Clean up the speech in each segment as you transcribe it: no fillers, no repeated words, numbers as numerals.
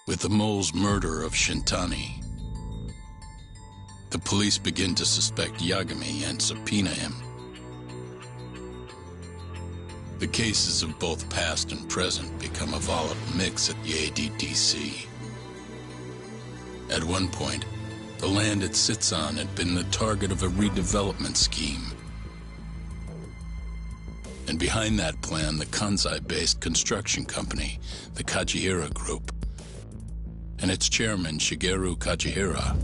With the mole's murder of Shintani, the police begin to suspect Yagami and subpoena him. The cases of both past and present become a volatile mix at the ADDC. At one point, the land it sits on had been the target of a redevelopment scheme. And behind that plan, the Kansai-based construction company, the Kajihira Group, and its chairman, Shigeru Kajihira.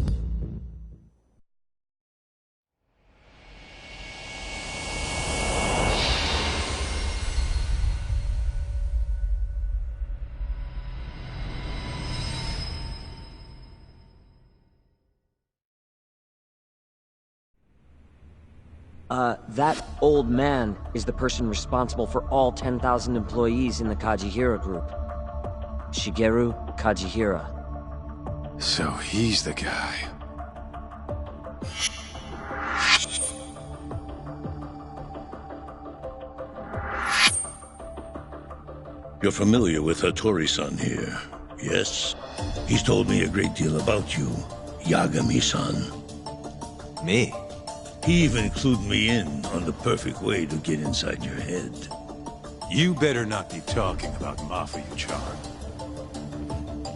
That old man is the person responsible for all 10,000 employees in the Kajihira Group. Shigeru Kajihira. So he's the guy. You're familiar with Hattori-san here, yes? He's told me a great deal about you, Yagami-san. Me? He even clued me in on the perfect way to get inside your head. You better not be talking about Mafia-chan.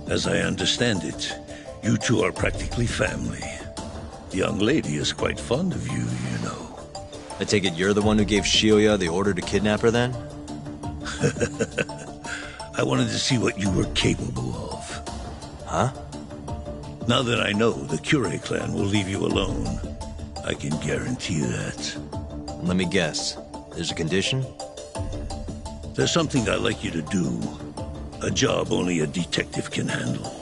As I understand it, you two are practically family. The young lady is quite fond of you, you know. I take it you're the one who gave Shioya the order to kidnap her then? I wanted to see what you were capable of. Huh? Now that I know the Kure clan will leave you alone, I can guarantee that. Let me guess. There's a condition? There's something I'd like you to do. A job only a detective can handle.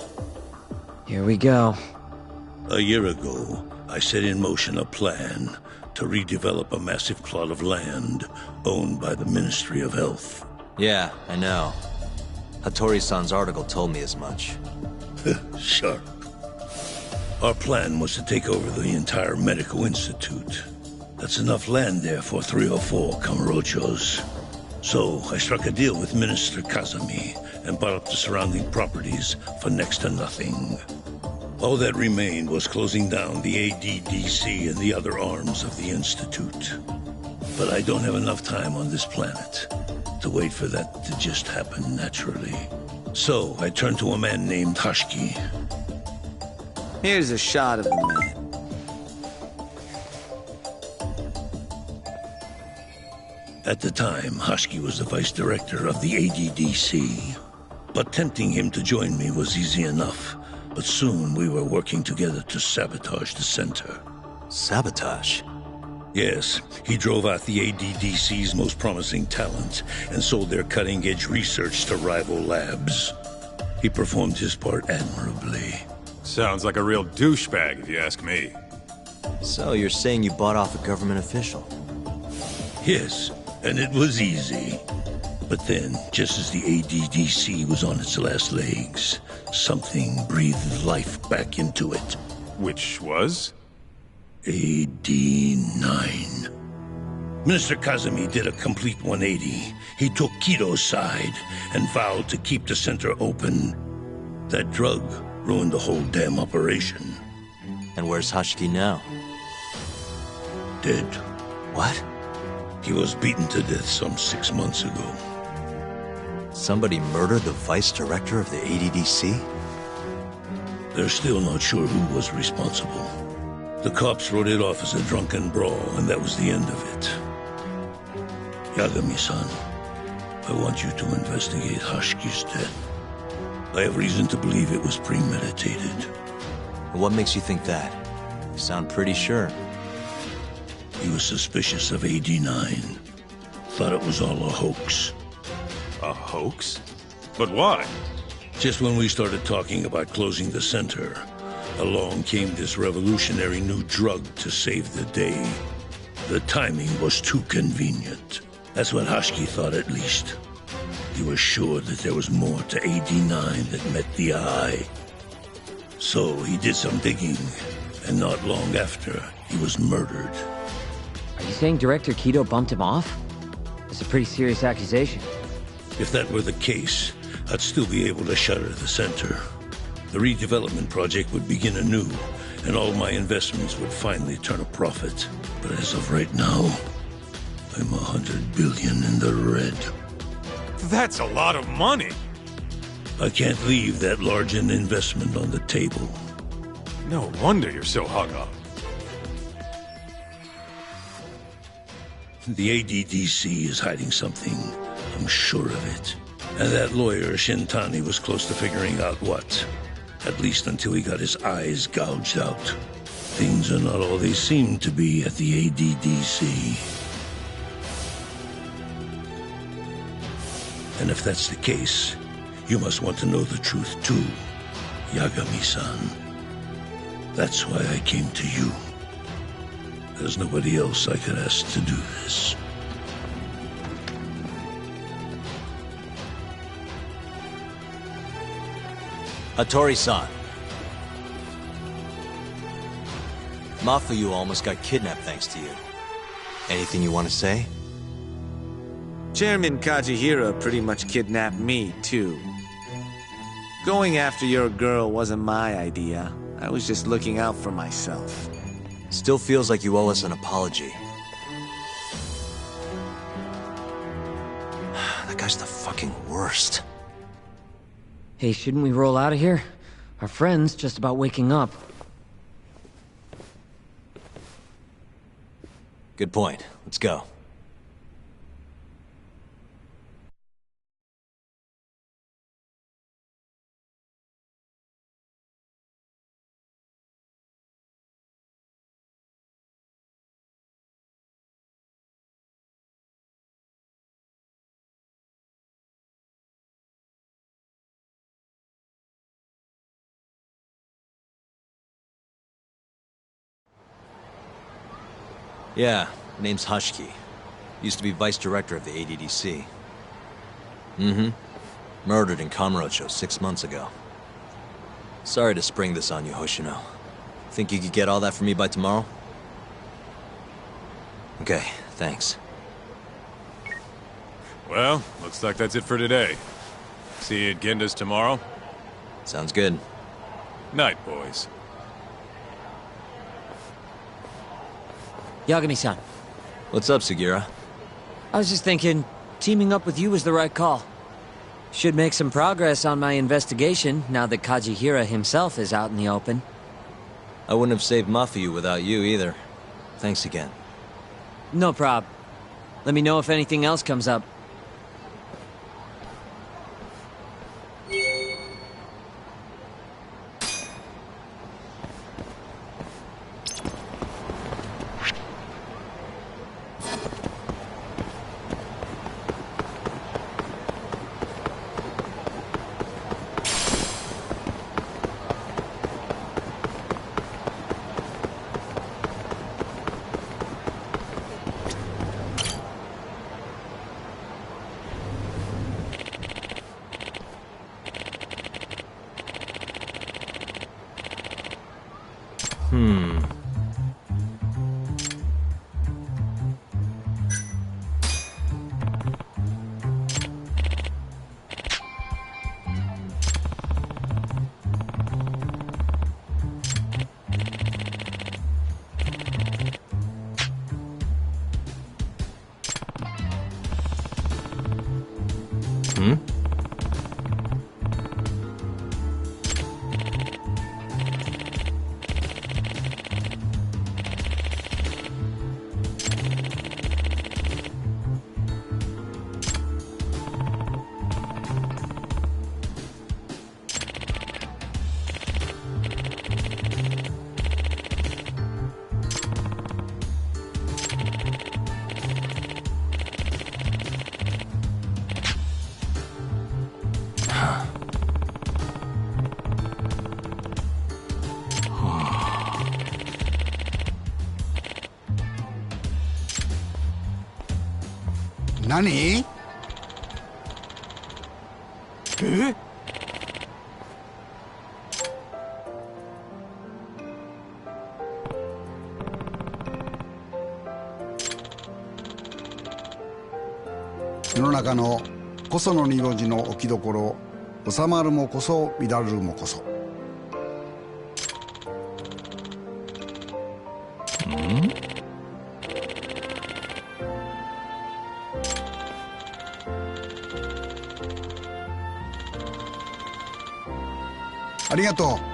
Here we go. A year ago, I set in motion a plan to redevelop a massive plot of land owned by the Ministry of Health. Yeah, I know. Hattori-san's article told me as much. Sharp. Our plan was to take over the entire medical institute. That's enough land there for 3 or 4 Kamurochos. So I struck a deal with Minister Kazami and bought up the surrounding properties for next to nothing. All that remained was closing down the ADDC and the other arms of the institute. But I don't have enough time on this planet to wait for that to just happen naturally. So I turned to a man named Hashiki. Here's a shot of the man. At the time, Hashiki was the vice director of the ADDC. But tempting him to join me was easy enough. But soon we were working together to sabotage the center. Sabotage? Yes, he drove out the ADDC's most promising talent and sold their cutting-edge research to rival labs. He performed his part admirably. Sounds like a real douchebag, if you ask me. So you're saying you bought off a government official? Yes, and it was easy. But then, just as the ADDC was on its last legs, something breathed life back into it. Which was? AD9. Minister Kazami did a complete 180. He took Kido's side and vowed to keep the center open. That drug ruined the whole damn operation. And where's Hashiki now? Dead. What? He was beaten to death some 6 months ago. Somebody murdered the vice director of the ADDC? They're still not sure who was responsible. The cops wrote it off as a drunken brawl, and that was the end of it. Yagami-san, I want you to investigate Hashiki's death. I have reason to believe it was premeditated. And what makes you think that? You sound pretty sure. He was suspicious of AD9. Thought it was all a hoax. A hoax? But why? Just when we started talking about closing the center, along came this revolutionary new drug to save the day. The timing was too convenient. That's what Hashiki thought, at least. He was sure that there was more to AD9 that met the eye. So he did some digging, and not long after, he was murdered. Are you saying Director Kido bumped him off? That's a pretty serious accusation. If that were the case, I'd still be able to shutter the center. The redevelopment project would begin anew, and all my investments would finally turn a profit. But as of right now, I'm 100 billion in the red. That's a lot of money. I can't leave that large an investment on the table. No wonder you're so hung up. The ADDC is hiding something. I'm sure of it. And that lawyer, Shintani, was close to figuring out what. At least until he got his eyes gouged out. Things are not all they seem to be at the ADDC. And if that's the case, you must want to know the truth too, Yagami-san. That's why I came to you. There's nobody else I could ask to do this. Hattori-san. Mafuyu almost got kidnapped thanks to you. Anything you want to say? Chairman Kajihira pretty much kidnapped me, too. Going after your girl wasn't my idea. I was just looking out for myself. Still feels like you owe us an apology. That guy's the fucking worst. Hey, shouldn't we roll out of here? Our friend's just about waking up. Good point. Let's go. Yeah, name's Hashiki. Used to be vice director of the ADDC. Mm-hmm. Murdered in Kamurocho 6 months ago. Sorry to spring this on you, Hoshino. Think you could get all that for me by tomorrow? Okay, thanks. Well, looks like that's it for today. See you at Genda's tomorrow? Sounds good. Night, boys. Yagami-san. What's up, Sugira? I was just thinking, teaming up with you was the right call. Should make some progress on my investigation now that Kajihira himself is out in the open. I wouldn't have saved Mafuyu without you either. Thanks again. No prob. Let me know if anything else comes up. Nani? 世の中のこその二文字の置きどころ、収まるもこそ乱るるもこそ。ありがとう。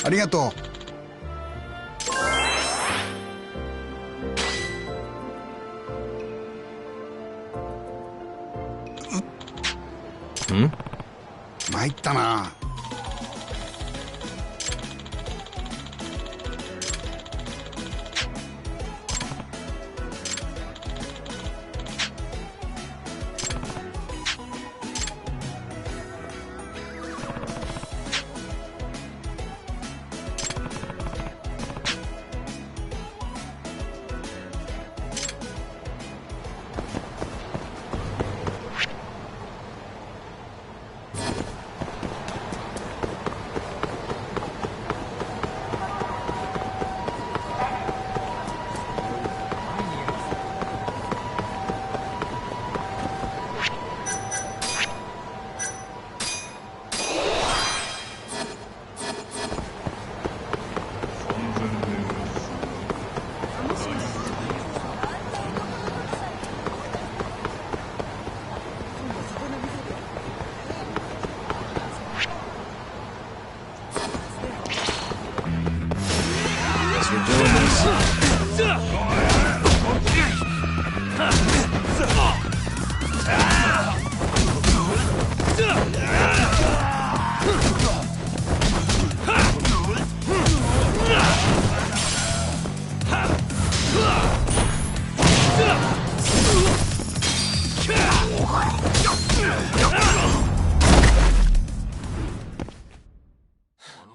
ありがとう。参ったな。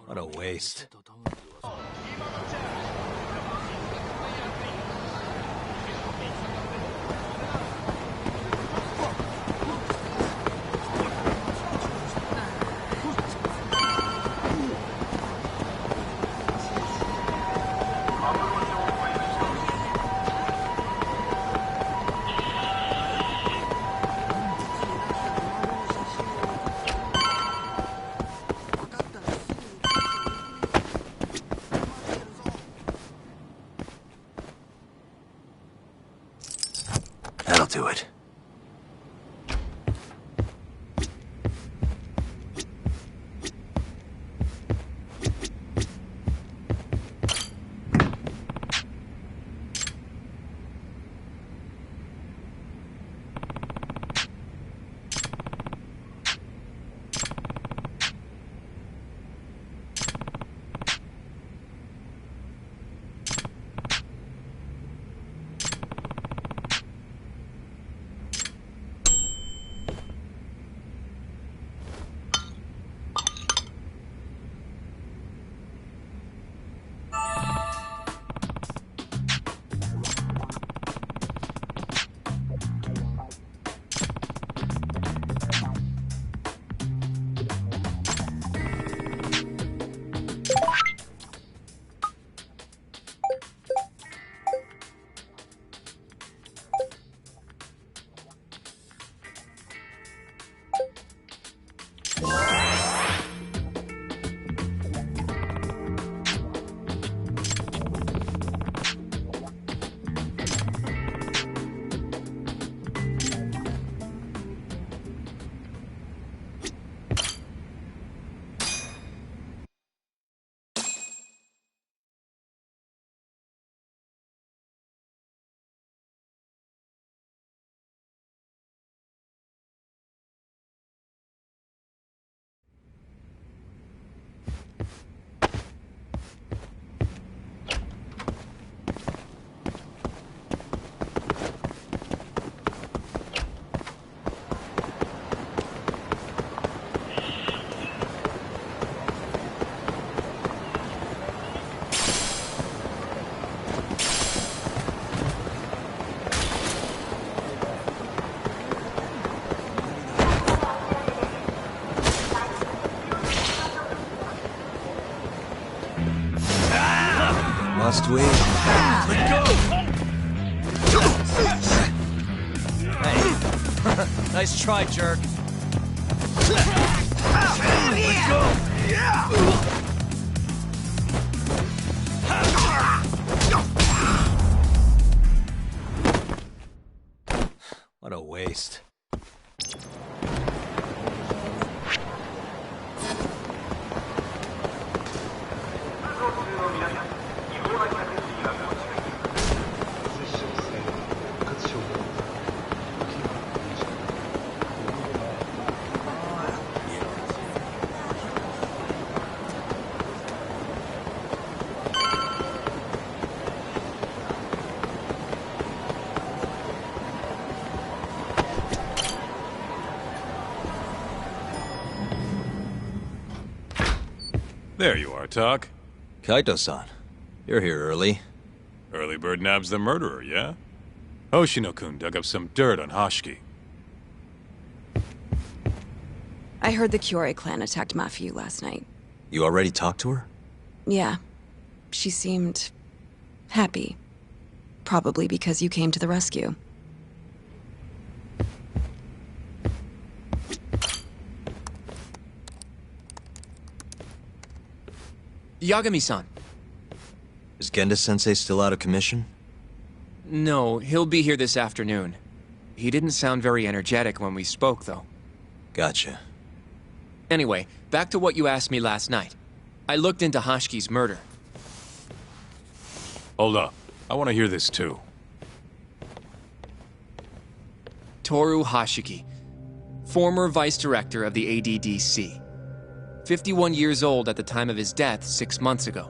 What a waste. That'll do it. Must we? Let go! Hey. Nice try, jerk. Let go! What a waste. There you are, Tak. Kaito-san, you're here early. Early bird nabs the murderer, yeah? Hoshino-kun dug up some dirt on Hashiki. I heard the Kyorei clan attacked Mafia last night. You already talked to her? Yeah. She seemed... happy. Probably because you came to the rescue. Yagami-san. Is Genda-sensei still out of commission? No, he'll be here this afternoon. He didn't sound very energetic when we spoke, though. Gotcha. Anyway, back to what you asked me last night. I looked into Hashiki's murder. Hold up. I want to hear this too. Toru Hashiki, former vice director of the ADDC. 51 years old at the time of his death 6 months ago.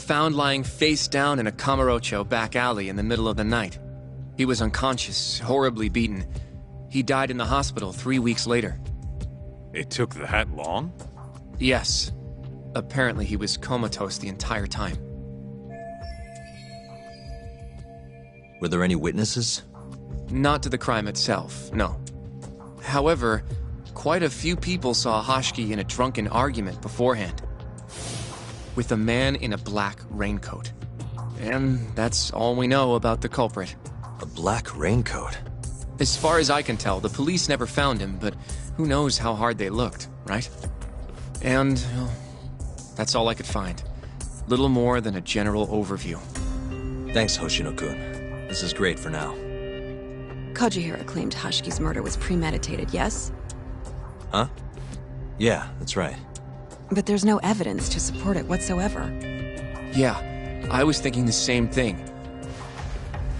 Found lying face down in a Kamurocho back alley in the middle of the night. He was unconscious, horribly beaten. He died in the hospital 3 weeks later. It took that long? Yes. Apparently he was comatose the entire time. Were there any witnesses? Not to the crime itself, no. However, quite a few people saw Hashiki in a drunken argument beforehand. With a man in a black raincoat. And that's all we know about the culprit. A black raincoat? As far as I can tell, the police never found him, but who knows how hard they looked, right? And, well, that's all I could find. Little more than a general overview. Thanks, Hoshino-kun. This is great for now. Kajihira claimed Hashiki's murder was premeditated, yes? Huh? Yeah, that's right. But there's no evidence to support it whatsoever. Yeah, I was thinking the same thing.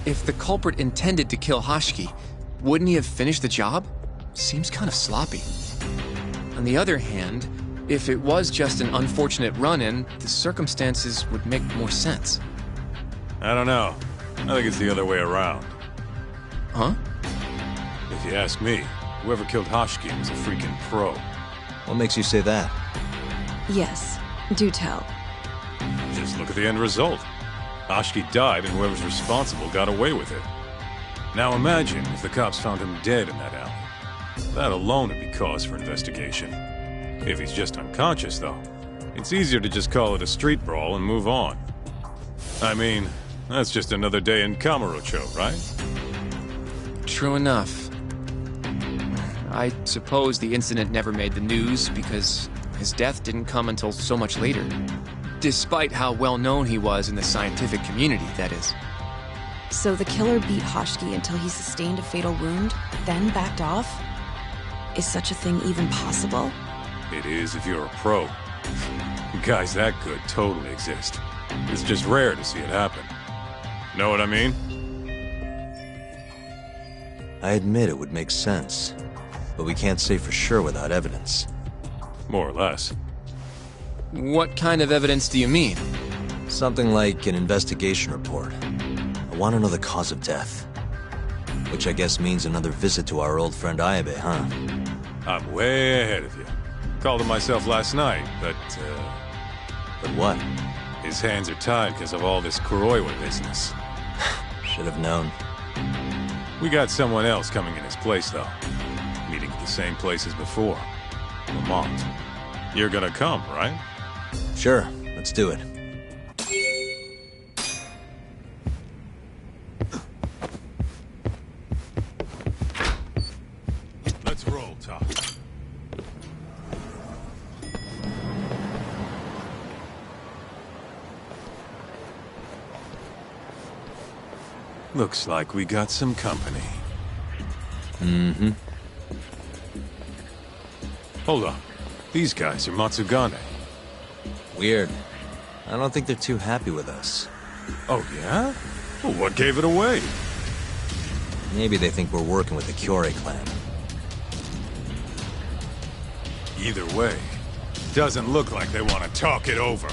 If the culprit intended to kill Hashiki, wouldn't he have finished the job? Seems kind of sloppy. On the other hand, if it was just an unfortunate run-in, the circumstances would make more sense. I don't know. I think it's the other way around. Huh? If you ask me, whoever killed Hashiki was a freaking pro. What makes you say that? Yes, do tell. Just look at the end result. Hashiki died and whoever's responsible got away with it. Now imagine if the cops found him dead in that alley. That alone would be cause for investigation. If he's just unconscious, though, it's easier to just call it a street brawl and move on. I mean, that's just another day in Kamurocho, right? True enough. I suppose the incident never made the news because his death didn't come until so much later. Despite how well known he was in the scientific community, that is. So the killer beat Hashiki until he sustained a fatal wound, then backed off? Is such a thing even possible? It is if you're a pro. Guys that good totally exist. It's just rare to see it happen. Know what I mean? I admit it would make sense, but we can't say for sure without evidence. More or less. What kind of evidence do you mean? Something like an investigation report. I want to know the cause of death. Which I guess means another visit to our old friend Ayabe, huh? I'm way ahead of you. Called him myself last night, but, But what? his hands are tied because of all this Kuroiwa business. Should have known. We got someone else coming in his place, though. Meeting at the same place as before. Lamont. You're gonna come, right? Sure, let's do it. Looks like we got some company. Mm-hmm. Hold on. These guys are Matsugane. Weird. I don't think they're too happy with us. Oh, yeah? Well, what gave it away? Maybe they think we're working with the Kyorei clan. Either way, doesn't look like they want to talk it over.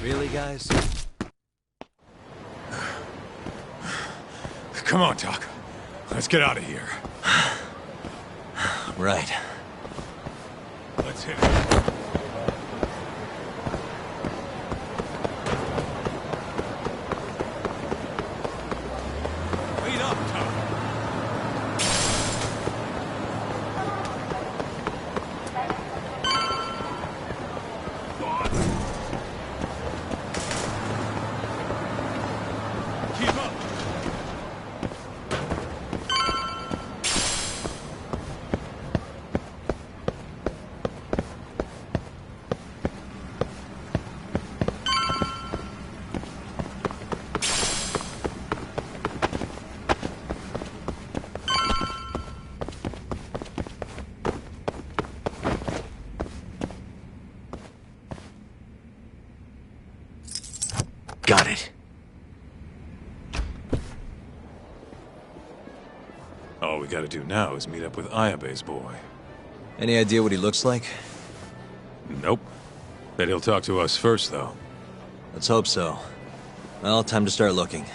Really, guys? Come on, Taka. Let's get out of here. Right. Let's hit it. Lead up, Taka. Keep up. Got it. All we gotta do now is meet up with Ayabe's boy. Any idea what he looks like? Nope. Bet he'll talk to us first, though. Let's hope so. Well, time to start looking.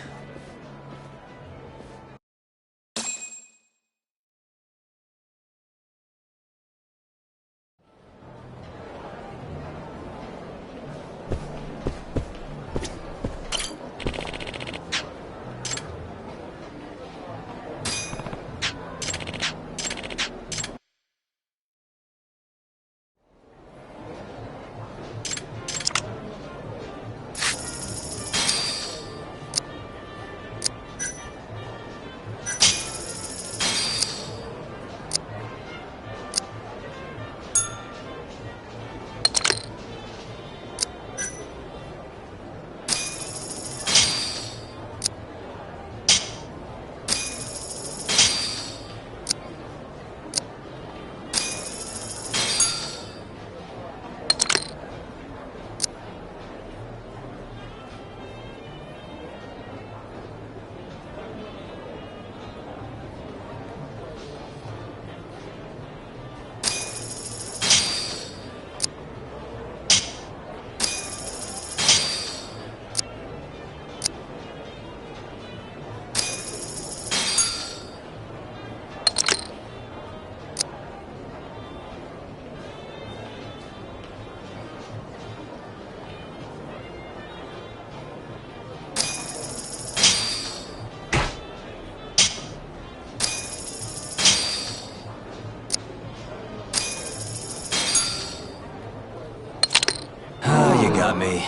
Got me.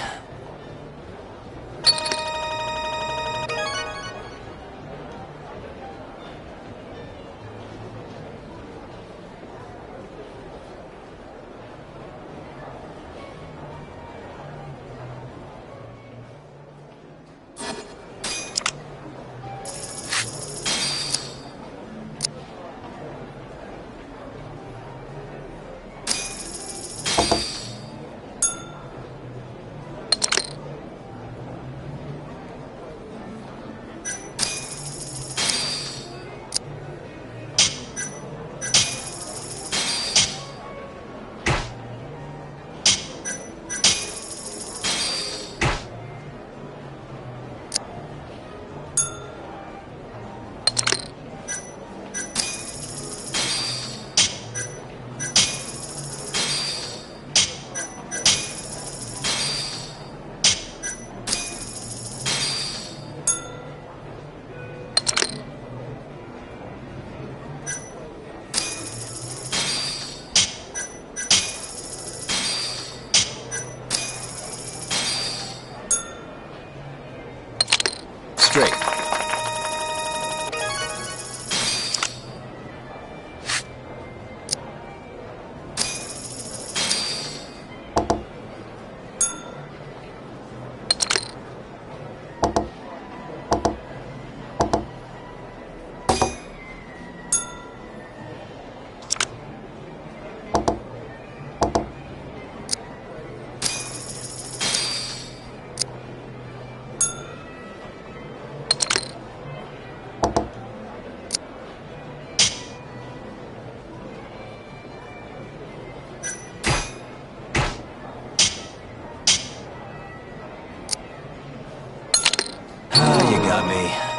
straight. You got me.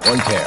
One pair.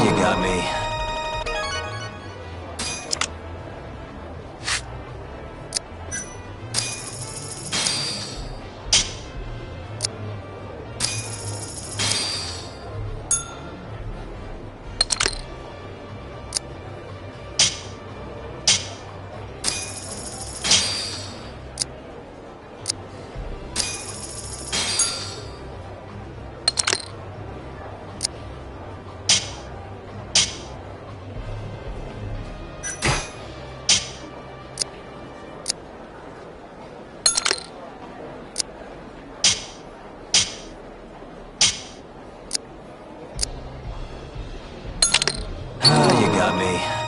You got me. You got me.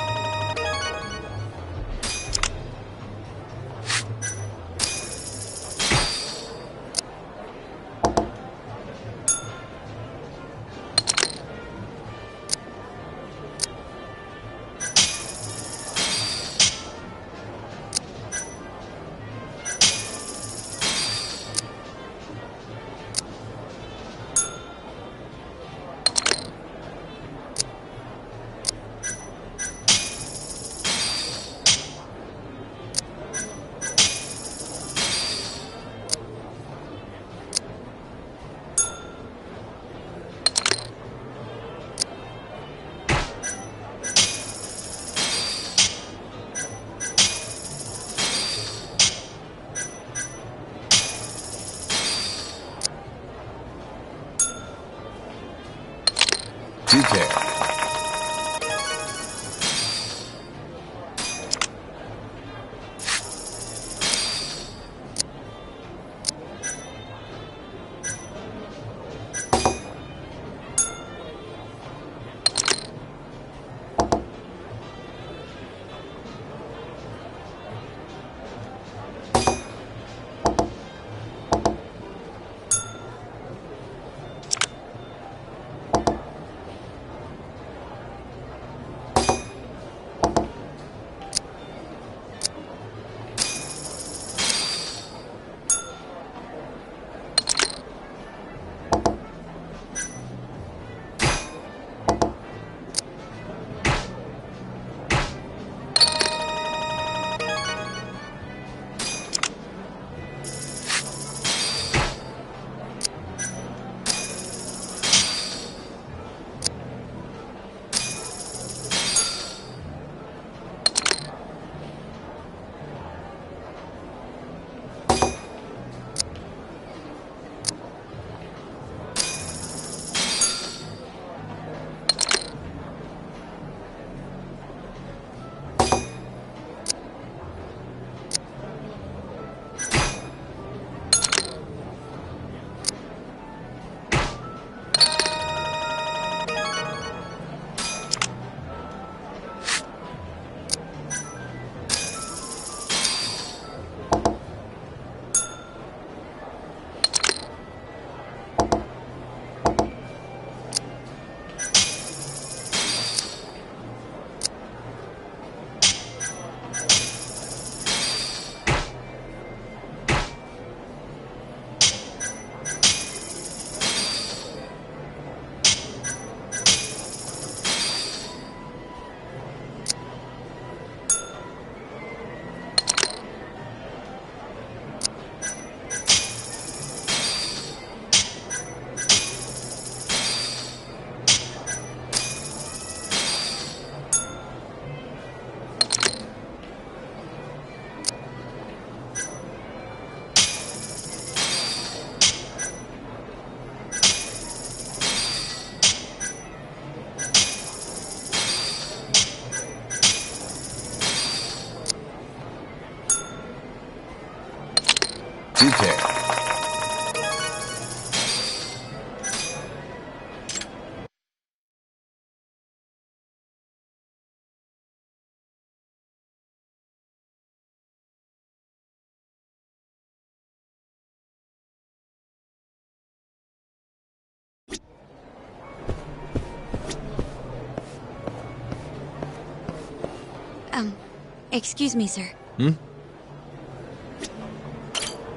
Two pair. Do care. Excuse me, sir.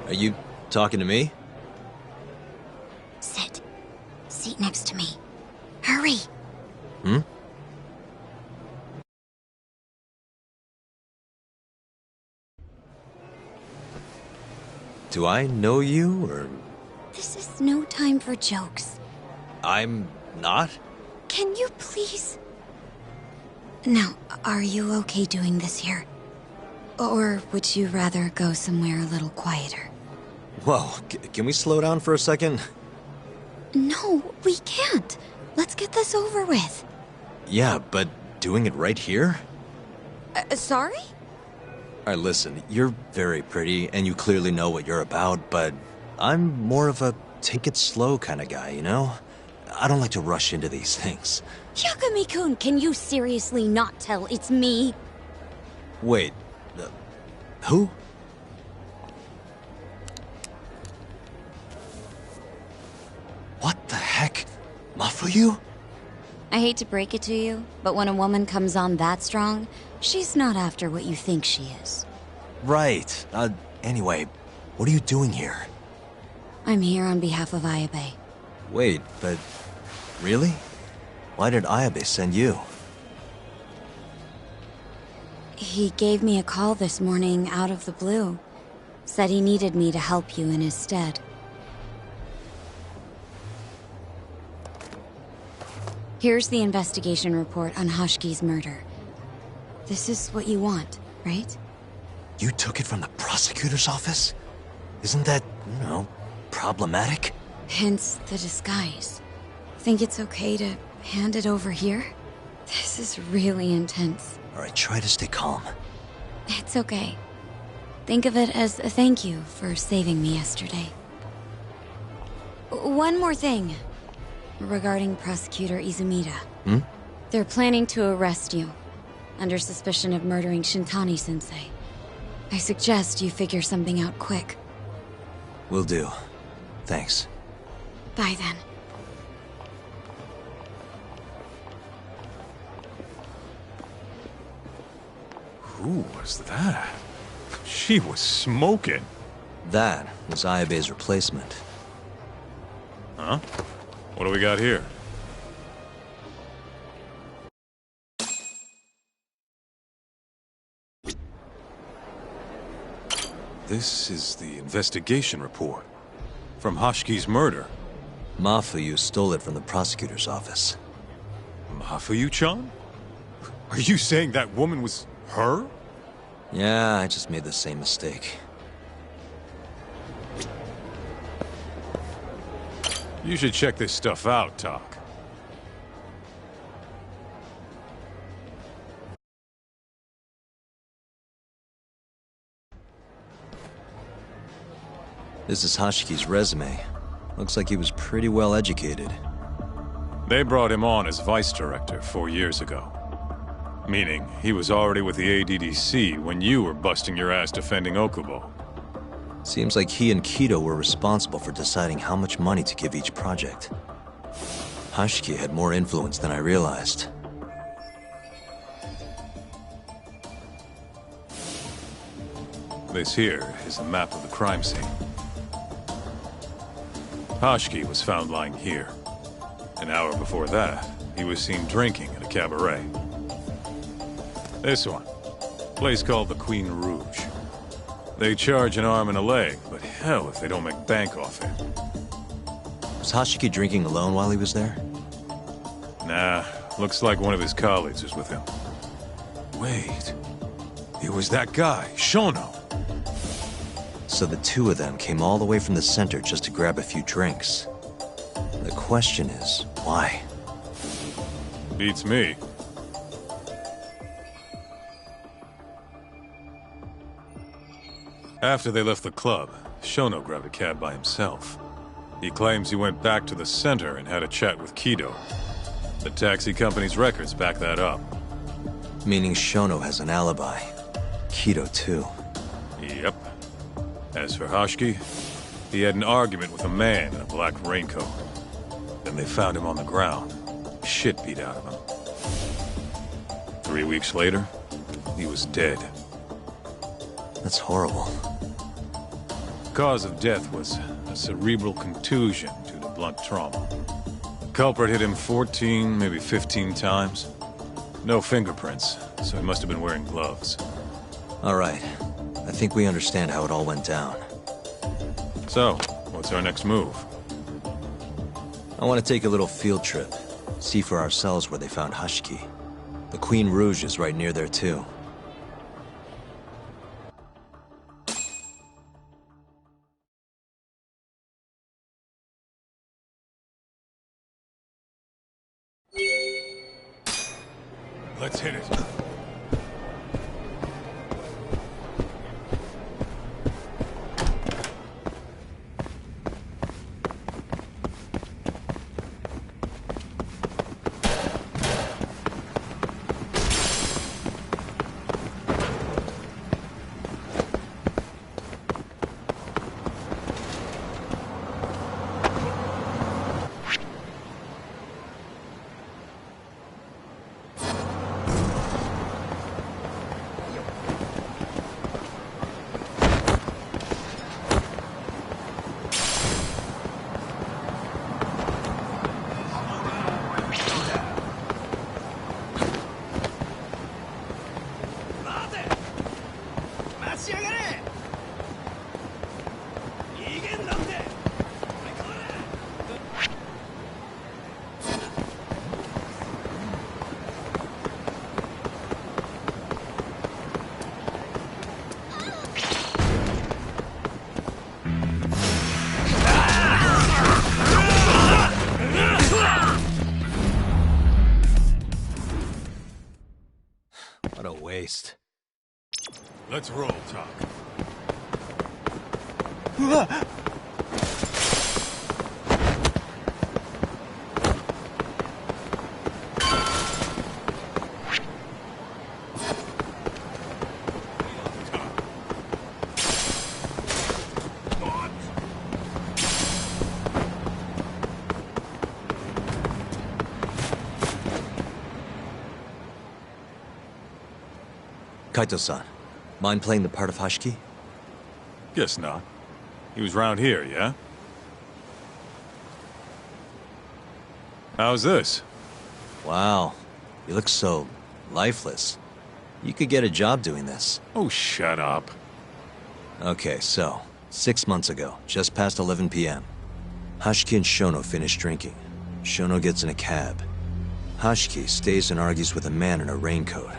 Are you talking to me? Sit. Seat next to me. Hurry. Do I know you, or... This is no time for jokes. I'm not? Can you please... Now, are you okay doing this here? Or would you rather go somewhere a little quieter? Whoa, can we slow down for a second? No, we can't. Let's get this over with. Yeah, but doing it right here? Sorry? Alright, listen, you're very pretty, and you clearly know what you're about, but I'm more of a take-it-slow kind of guy, you know? I don't like to rush into these things. Hyakami-kun, can you seriously not tell it's me? Wait, who? What the heck? Mafuyu? I hate to break it to you, but when a woman comes on that strong, she's not after what you think she is. Right. Anyway, what are you doing here? I'm here on behalf of Ayabe. Wait, but... really? Why did Ayabe send you? He gave me a call this morning out of the blue. Said he needed me to help you in his stead. Here's the investigation report on Hashki's murder. This is what you want, right? You took it from the prosecutor's office? Isn't that, you know, problematic? Hence the disguise. Think it's okay to hand it over here? This is really intense. Alright, try to stay calm. It's okay. Think of it as a thank you for saving me yesterday. One more thing. Regarding Prosecutor Izumida. They're planning to arrest you, under suspicion of murdering Shintani-sensei. I suggest you figure something out quick. Will do. Thanks. Bye then. Who was that? She was smoking. That was Ayabe's replacement. Huh? What do we got here? This is the investigation report. From Hashki's murder. Mafuyu stole it from the prosecutor's office. Mafuyu-chan? Are you saying that woman was her? Yeah, I just made the same mistake. You should check this stuff out, Tak. This is Hashki's resume. Looks like he was pretty well educated. They brought him on as vice director 4 years ago. Meaning, he was already with the ADDC when you were busting your ass defending Okubo. Seems like he and Kido were responsible for deciding how much money to give each project. Hashki had more influence than I realized. This here is a map of the crime scene. Hashki was found lying here. An hour before that, he was seen drinking at a cabaret. This one, place called the Queen Rouge. They charge an arm and a leg, but hell if they don't make bank off it. Was Hashiki drinking alone while he was there? Nah, looks like one of his colleagues was with him. Wait, it was that guy, Shono. So the two of them came all the way from the center just to grab a few drinks. The question is, why? Beats me. After they left the club, Shono grabbed a cab by himself. He claims he went back to the center and had a chat with Kido. The taxi company's records back that up. Meaning Shono has an alibi. Kido, too. Yep. As for Hashki, he had an argument with a man in a black raincoat. Then they found him on the ground, shit beat out of him. 3 weeks later, he was dead. That's horrible. Cause of death was a cerebral contusion due to blunt trauma. The culprit hit him 14, maybe 15 times. No fingerprints, so he must have been wearing gloves. All right. I think we understand how it all went down. So, what's our next move? I want to take a little field trip. See for ourselves where they found Hashki. The Queen Rouge is right near there, too. Let's hit it. What a waste. Let's roll, Talk. Kaito-san, mind playing the part of Hashki? Guess not. He was round here, yeah? How's this? Wow, you look so lifeless. You could get a job doing this. Oh, shut up. Okay, so, 6 months ago, just past 11 p.m., Hashki and Shono finish drinking. Shono gets in a cab. Hashki stays and argues with a man in a raincoat.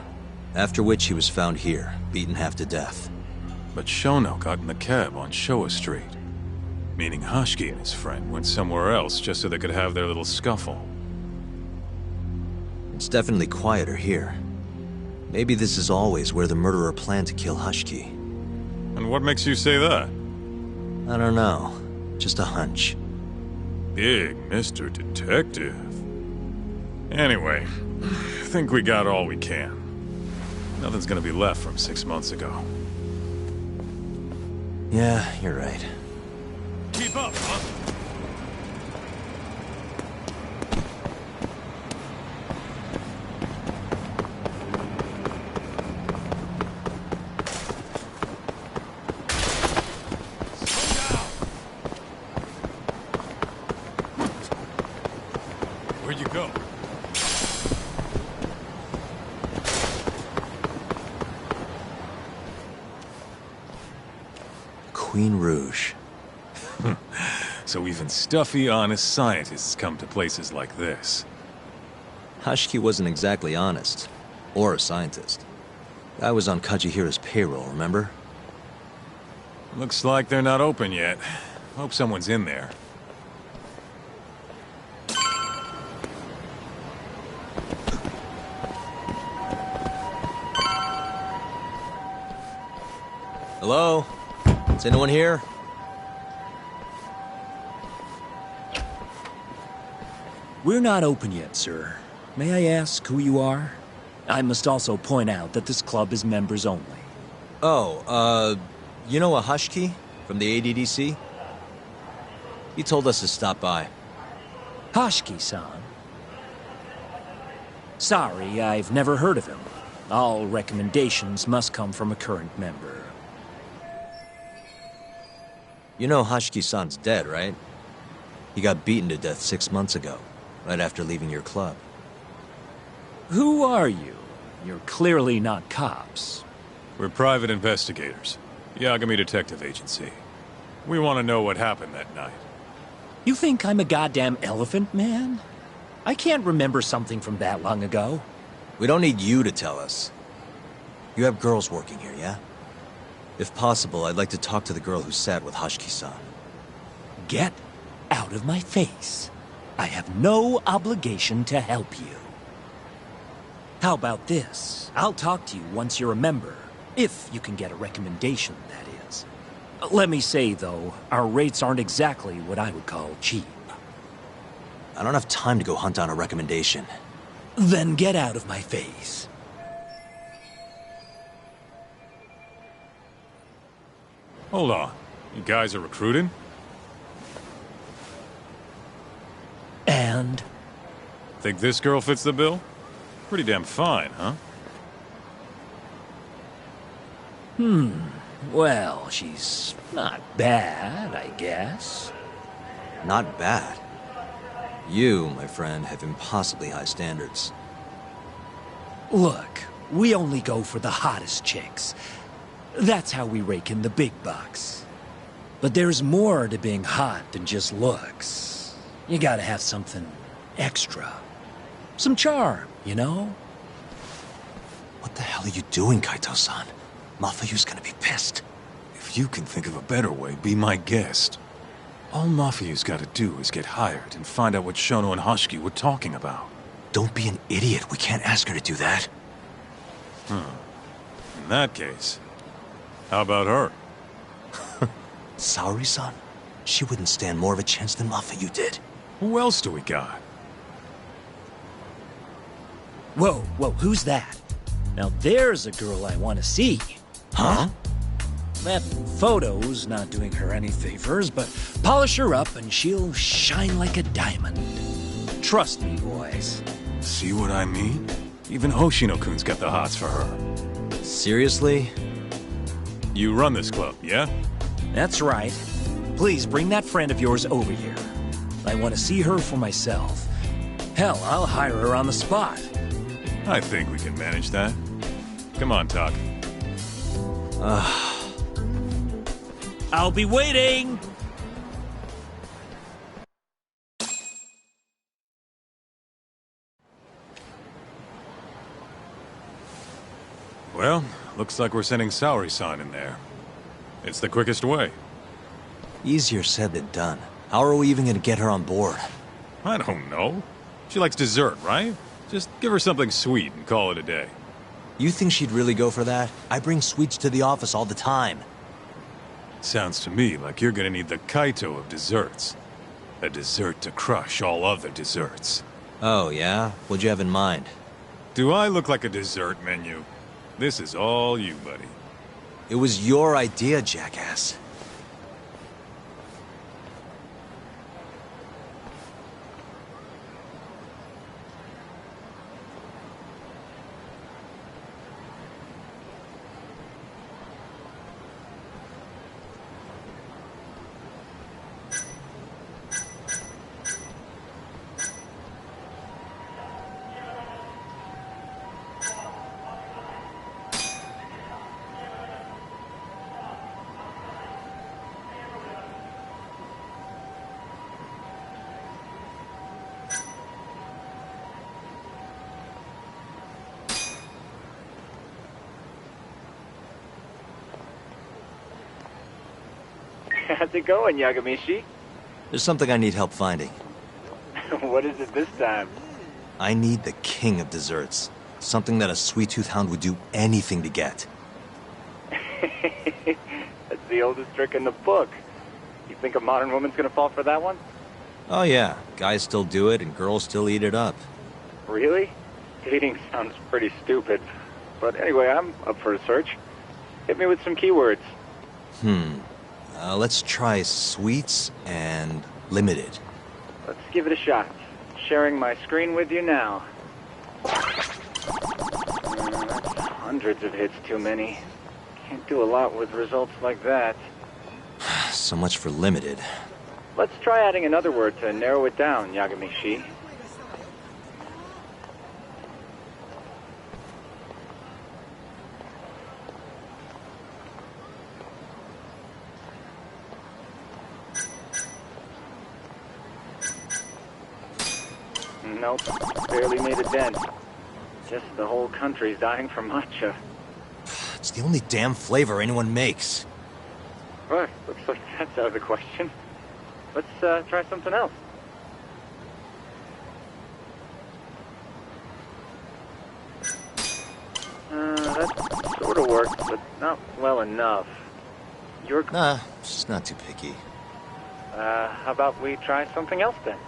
After which he was found here, beaten half to death. But Shono got in the cab on Showa Street. Meaning Hashki and his friend went somewhere else just so they could have their little scuffle. It's definitely quieter here. Maybe this is always where the murderer planned to kill Hashki. And what makes you say that? I don't know. Just a hunch. Big Mr. Detective. Anyway, I think we got all we can. Nothing's gonna be left from 6 months ago. Yeah, you're right. Keep up, huh? Slow down. Where'd you go? Queen Rouge. So even stuffy, honest scientists come to places like this. Hashki wasn't exactly honest. Or a scientist. Guy was on Kajihira's payroll, remember? Looks like they're not open yet. Hope someone's in there. Hello? Is anyone here? We're not open yet, sir. May I ask who you are? I must also point out that this club is members only. Oh, you know a Hashki from the ADDC? He told us to stop by. Hashki-san? Sorry, I've never heard of him. All recommendations must come from a current member. You know Hashki-san's dead, right? He got beaten to death 6 months ago, right after leaving your club. Who are you? You're clearly not cops. We're private investigators. Yagami Detective Agency. We want to know what happened that night. You think I'm a goddamn elephant man? I can't remember something from that long ago. We don't need you to tell us. You have girls working here, yeah? If possible, I'd like to talk to the girl who sat with Hashki-san. Get out of my face. I have no obligation to help you. How about this? I'll talk to you once you're a member. If you can get a recommendation, that is. Let me say, though, our rates aren't exactly what I would call cheap. I don't have time to go hunt down a recommendation. Then get out of my face. Hold on. You guys are recruiting? And? Think this girl fits the bill? Pretty damn fine, huh? Well, she's not bad, I guess. Not bad. You, my friend, have impossibly high standards. Look, we only go for the hottest chicks. That's how we rake in the big bucks. But there's more to being hot than just looks. You gotta have something extra. Some charm, you know? What the hell are you doing, Kaito-san? Mafuyu's gonna be pissed. If you can think of a better way, be my guest. All Mafuyu's gotta do is get hired and find out what Shono and Hashki were talking about. Don't be an idiot. We can't ask her to do that. In that case, how about her? Saori-san? She wouldn't stand more of a chance than Mafuyu did. Who else do we got? Whoa, who's that? Now there's a girl I want to see. Huh? That photo's not doing her any favors, but polish her up and she'll shine like a diamond. Trust me, boys. See what I mean? Even Hoshino-kun's got the hots for her. Seriously? You run this club, yeah? That's right. Please bring that friend of yours over here. I want to see her for myself. Hell, I'll hire her on the spot. I think we can manage that. Come on, Talk. I'll be waiting! Well, looks like we're sending Saori-san in there. It's the quickest way. Easier said than done. How are we even gonna get her on board? I don't know. She likes dessert, right? Just give her something sweet and call it a day. You think she'd really go for that? I bring sweets to the office all the time. Sounds to me like you're gonna need the Kaito of desserts. A dessert to crush all other desserts. Oh, yeah? What'd you have in mind? Do I look like a dessert menu? This is all you, buddy. It was your idea, jackass. How's it going, Yagamishi? There's something I need help finding. What is it this time? I need the king of desserts. Something that a sweet-tooth hound would do anything to get. That's the oldest trick in the book. You think a modern woman's gonna fall for that one? Oh yeah, guys still do it and girls still eat it up. Really? Dating sounds pretty stupid. But anyway, I'm up for a search. Hit me with some keywords. Let's try sweets and limited. Let's give it a shot. Sharing my screen with you now. Hundreds of hits too many. Can't do a lot with results like that. So much for limited. Let's try adding another word to narrow it down, Yagami-shi. Nope, barely made a dent. Guess the whole country's dying for matcha. It's the only damn flavor anyone makes. Well, looks like that's out of the question. Let's try something else. That sort of worked, but not well enough. Nah, she's not too picky. How about we try something else then?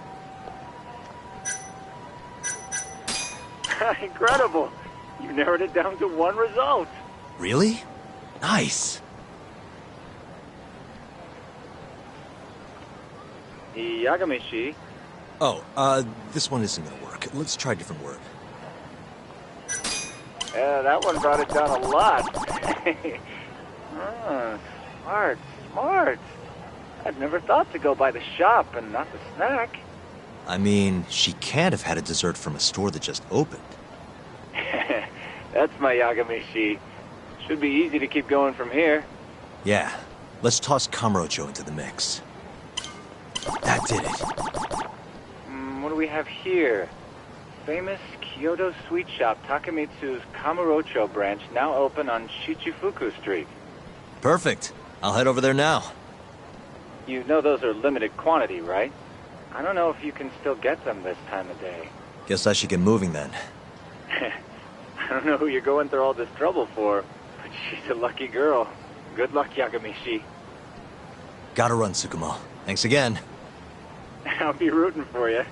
Incredible! You narrowed it down to one result. Really? Nice. Yagami-shi. Oh, this one isn't gonna work. Let's try a different word. Yeah, that one brought it down a lot. Smart. I'd never thought to go by the shop and not the snack. I mean, she can't have had a dessert from a store that just opened. That's my Yagami-shi. Should be easy to keep going from here. Yeah, let's toss Kamurocho into the mix. That did it. What do we have here? Famous Kyoto sweet shop Takemitsu's Kamurocho branch now open on Shichifuku Street. Perfect. I'll head over there now. You know those are limited quantity, right? I don't know if you can still get them this time of day. Guess I should get moving then. I don't know who you're going through all this trouble for, but she's a lucky girl. Good luck, Yagami-shi. Gotta run, Tsukumo. Thanks again. I'll be rooting for you.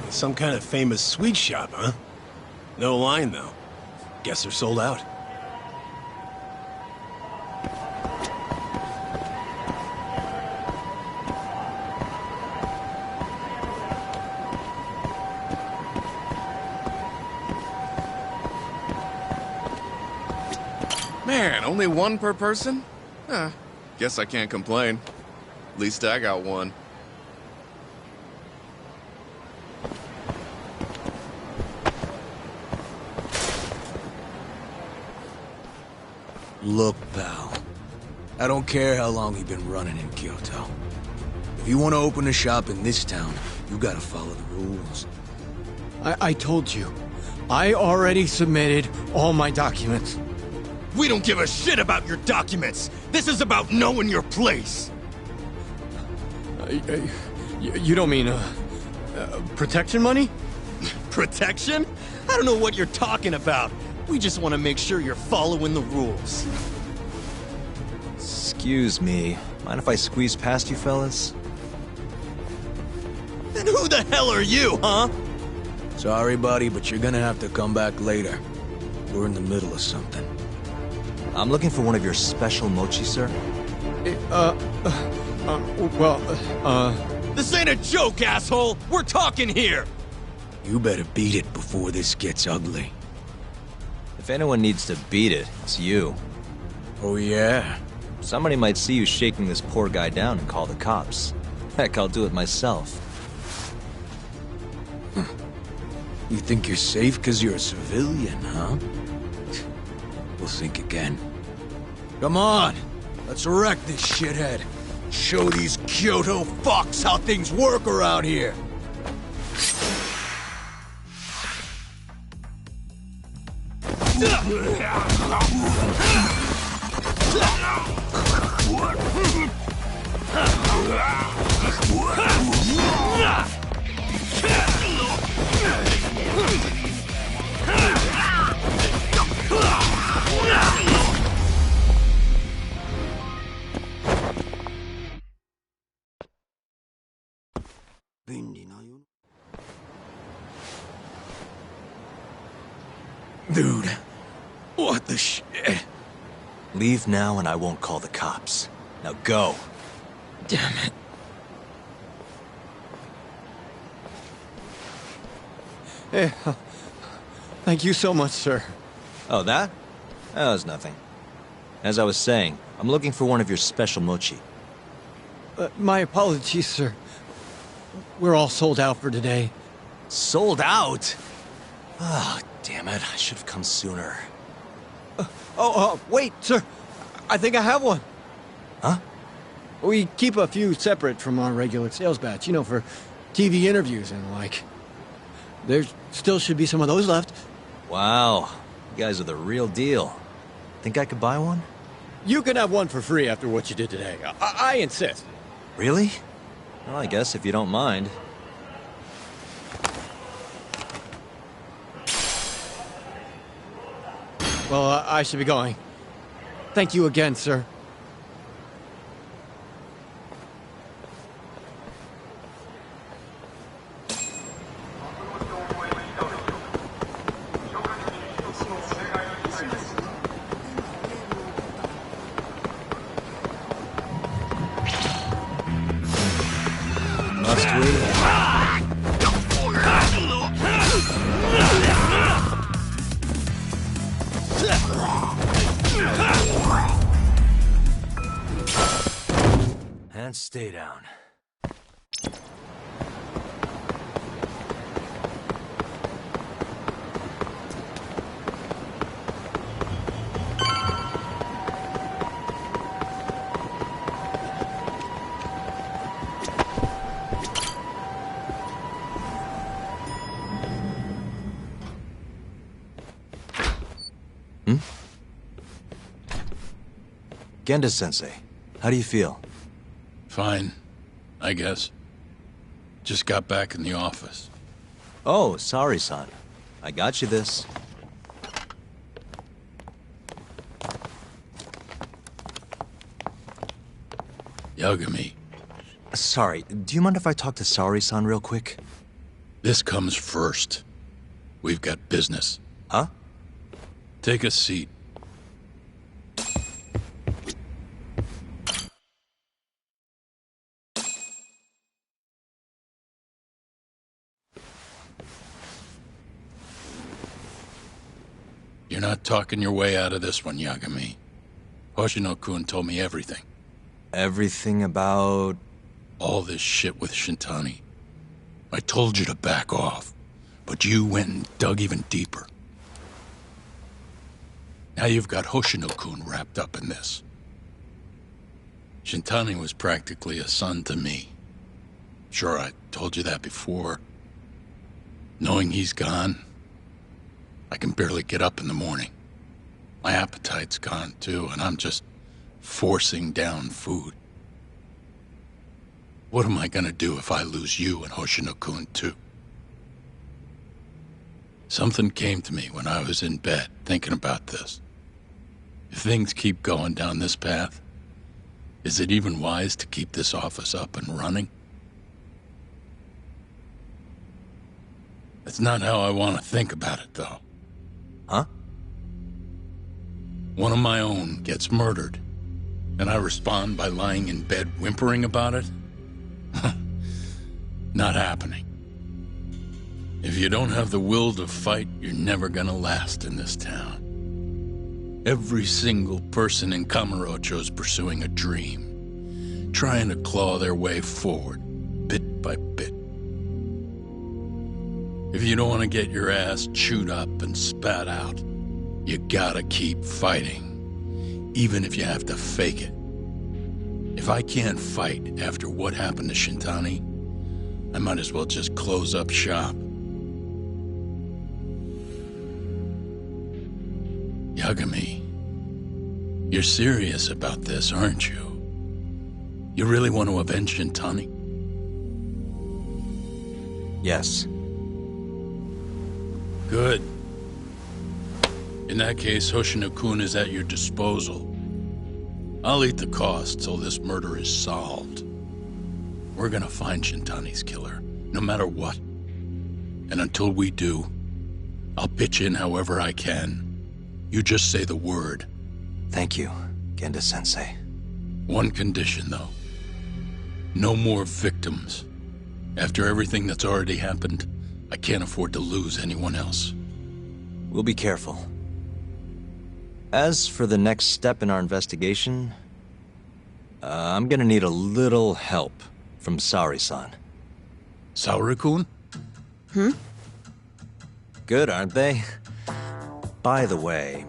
Some kind of famous sweet shop, huh? No line, though. Guess they're sold out. Man, only one per person? Guess I can't complain. At least I got one. Look, pal. I don't care how long you've been running in Kyoto. If you want to open a shop in this town, you gotta follow the rules. I told you. I already submitted all my documents. We don't give a shit about your documents! This is about knowing your place! You don't mean, protection money? Protection? I don't know what you're talking about. We just want to make sure you're following the rules. Excuse me. Mind if I squeeze past you fellas? Then who the hell are you, huh? Sorry, buddy, but you're gonna have to come back later. We're in the middle of something. I'm looking for one of your special mochi, sir. This ain't a joke, asshole! We're talking here! You better beat it before this gets ugly. If anyone needs to beat it, it's you. Oh yeah? Somebody might see you shaking this poor guy down and call the cops. Heck, I'll do it myself. You think you're safe because you're a civilian, huh? We'll think again. Come on! Let's wreck this shithead! Show these Kyoto fucks how things work around here! Dude, what the shit? Leave now and I won't call the cops. Now go. Damn it. Hey, thank you so much, sir. Oh, that? That was nothing. As I was saying, I'm looking for one of your special mochi. My apologies, sir. We're all sold out for today. Sold out? Ah, oh, damn it. I should have come sooner. Wait, sir. I think I have one. Huh? We keep a few separate from our regular sales batch, you know, for TV interviews and the like. There still should be some of those left. Wow. You guys are the real deal. Think I could buy one? You can have one for free after what you did today. I insist. Really? Well, I guess if you don't mind. Well, I should be going. Thank you again, sir. Must we? And stay down. Genda-sensei, how do you feel? Fine, I guess. Just got back in the office. Oh, sorry, son. I got you this. Yagami. Sorry, do you mind if I talk to Sari-san real quick? This comes first. We've got business. Huh? Take a seat. You're not talking your way out of this one, Yagami. Hoshino-kun told me everything. Everything about... all this shit with Shintani. I told you to back off, but you went and dug even deeper. Now you've got Hoshino-kun wrapped up in this. Shintani was practically a son to me. Sure, I told you that before. Knowing he's gone, I can barely get up in the morning. My appetite's gone too, and I'm just forcing down food. What am I gonna do if I lose you and Hoshino-kun too? Something came to me when I was in bed thinking about this. If things keep going down this path, is it even wise to keep this office up and running? That's not how I want to think about it, though. Huh? One of my own gets murdered, and I respond by lying in bed whimpering about it? Not happening. If you don't have the will to fight, you're never gonna last in this town. Every single person in Kamurocho's pursuing a dream, trying to claw their way forward, bit by bit. If you don't want to get your ass chewed up and spat out, you gotta keep fighting, even if you have to fake it. If I can't fight after what happened to Shintani, I might as well just close up shop. Yagami, you're serious about this, aren't you? You really want to avenge Shintani? Yes. Good. In that case, Hoshino-kun is at your disposal. I'll eat the cost till this murder is solved. We're gonna find Shintani's killer, no matter what. And until we do, I'll pitch in however I can. You just say the word. Thank you, Genda-sensei. One condition, though. No more victims. After everything that's already happened, I can't afford to lose anyone else. We'll be careful. As for the next step in our investigation, I'm gonna need a little help from Saori-san. Saori-kun? Good, aren't they? By the way,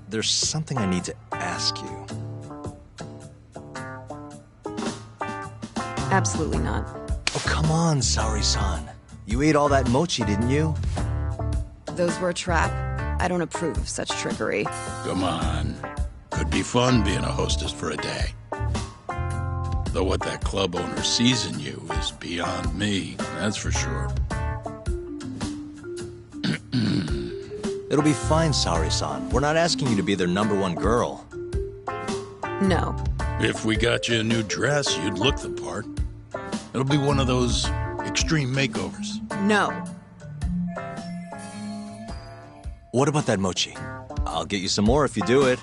there's something I need to ask you. Absolutely not. Oh, come on, Saori-san. You ate all that mochi, didn't you? Those were a trap. I don't approve of such trickery. Come on. Could be fun being a hostess for a day. Though what that club owner sees in you is beyond me, that's for sure. It'll be fine, Saori-san. We're not asking you to be their #1 girl. No. If we got you a new dress, you'd look the part. It'll be one of those extreme makeovers. No. What about that mochi? I'll get you some more if you do it.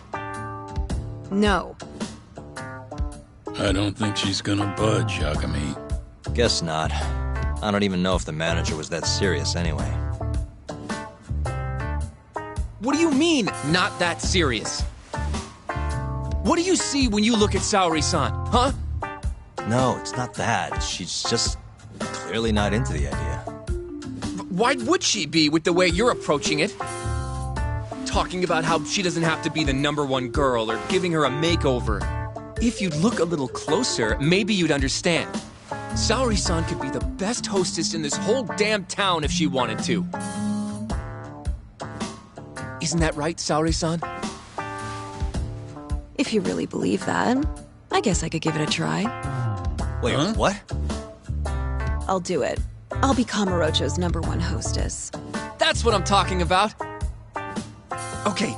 No. I don't think she's gonna budge, Yagami. Guess not. I don't even know if the manager was that serious anyway. What do you mean, not that serious? What do you see when you look at Saori-san, huh? No, it's not that. She's just clearly not into the idea. Why would she be with the way you're approaching it? Talking about how she doesn't have to be the #1 girl or giving her a makeover. If you'd look a little closer, maybe you'd understand. Saori-san could be the best hostess in this whole damn town if she wanted to. Isn't that right, Saori-san? If you really believe that, I guess I could give it a try. Wait, what? I'll do it. I'll be Kamurocho's #1 hostess. That's what I'm talking about. Okay,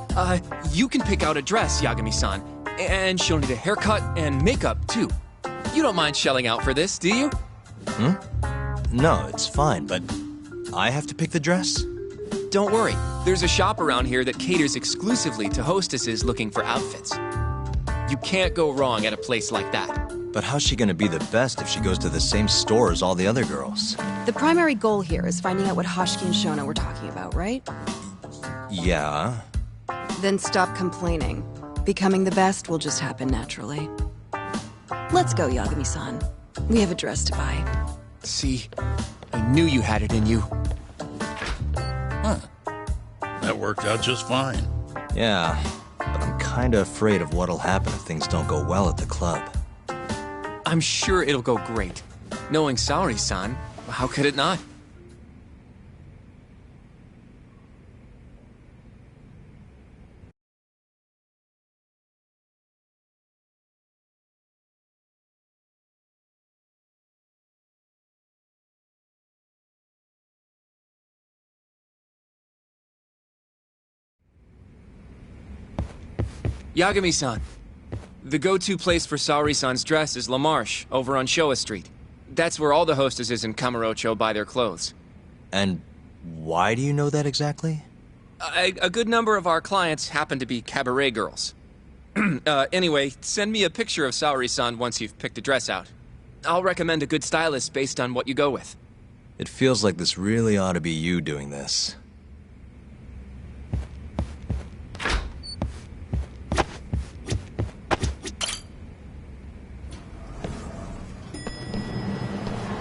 you can pick out a dress, Yagami-san. And she'll need a haircut and makeup, too. You don't mind shelling out for this, do you? No, it's fine, but I have to pick the dress? Don't worry. There's a shop around here that caters exclusively to hostesses looking for outfits. You can't go wrong at a place like that. But how's she gonna be the best if she goes to the same store as all the other girls? The primary goal here is finding out what Hashiki and Shona were talking about, right? Yeah. Then stop complaining. Becoming the best will just happen naturally. Let's go, Yagami-san. We have a dress to buy. See, I knew you had it in you. Huh. That worked out just fine. Yeah, but I'm kinda afraid of what'll happen if things don't go well at the club. I'm sure it'll go great. Knowing Saori-san, how could it not? Yagami-san. The go-to place for Saori-san's dress is La Marche, over on Showa Street. That's where all the hostesses in Kamurocho buy their clothes. And why do you know that exactly? A good number of our clients happen to be cabaret girls. Anyway, send me a picture of Saori-san once you've picked a dress out. I'll recommend a good stylist based on what you go with. It feels like this really ought to be you doing this.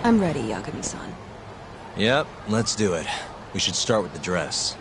I'm ready, Yagami-san. Yep, let's do it. We should start with the dress.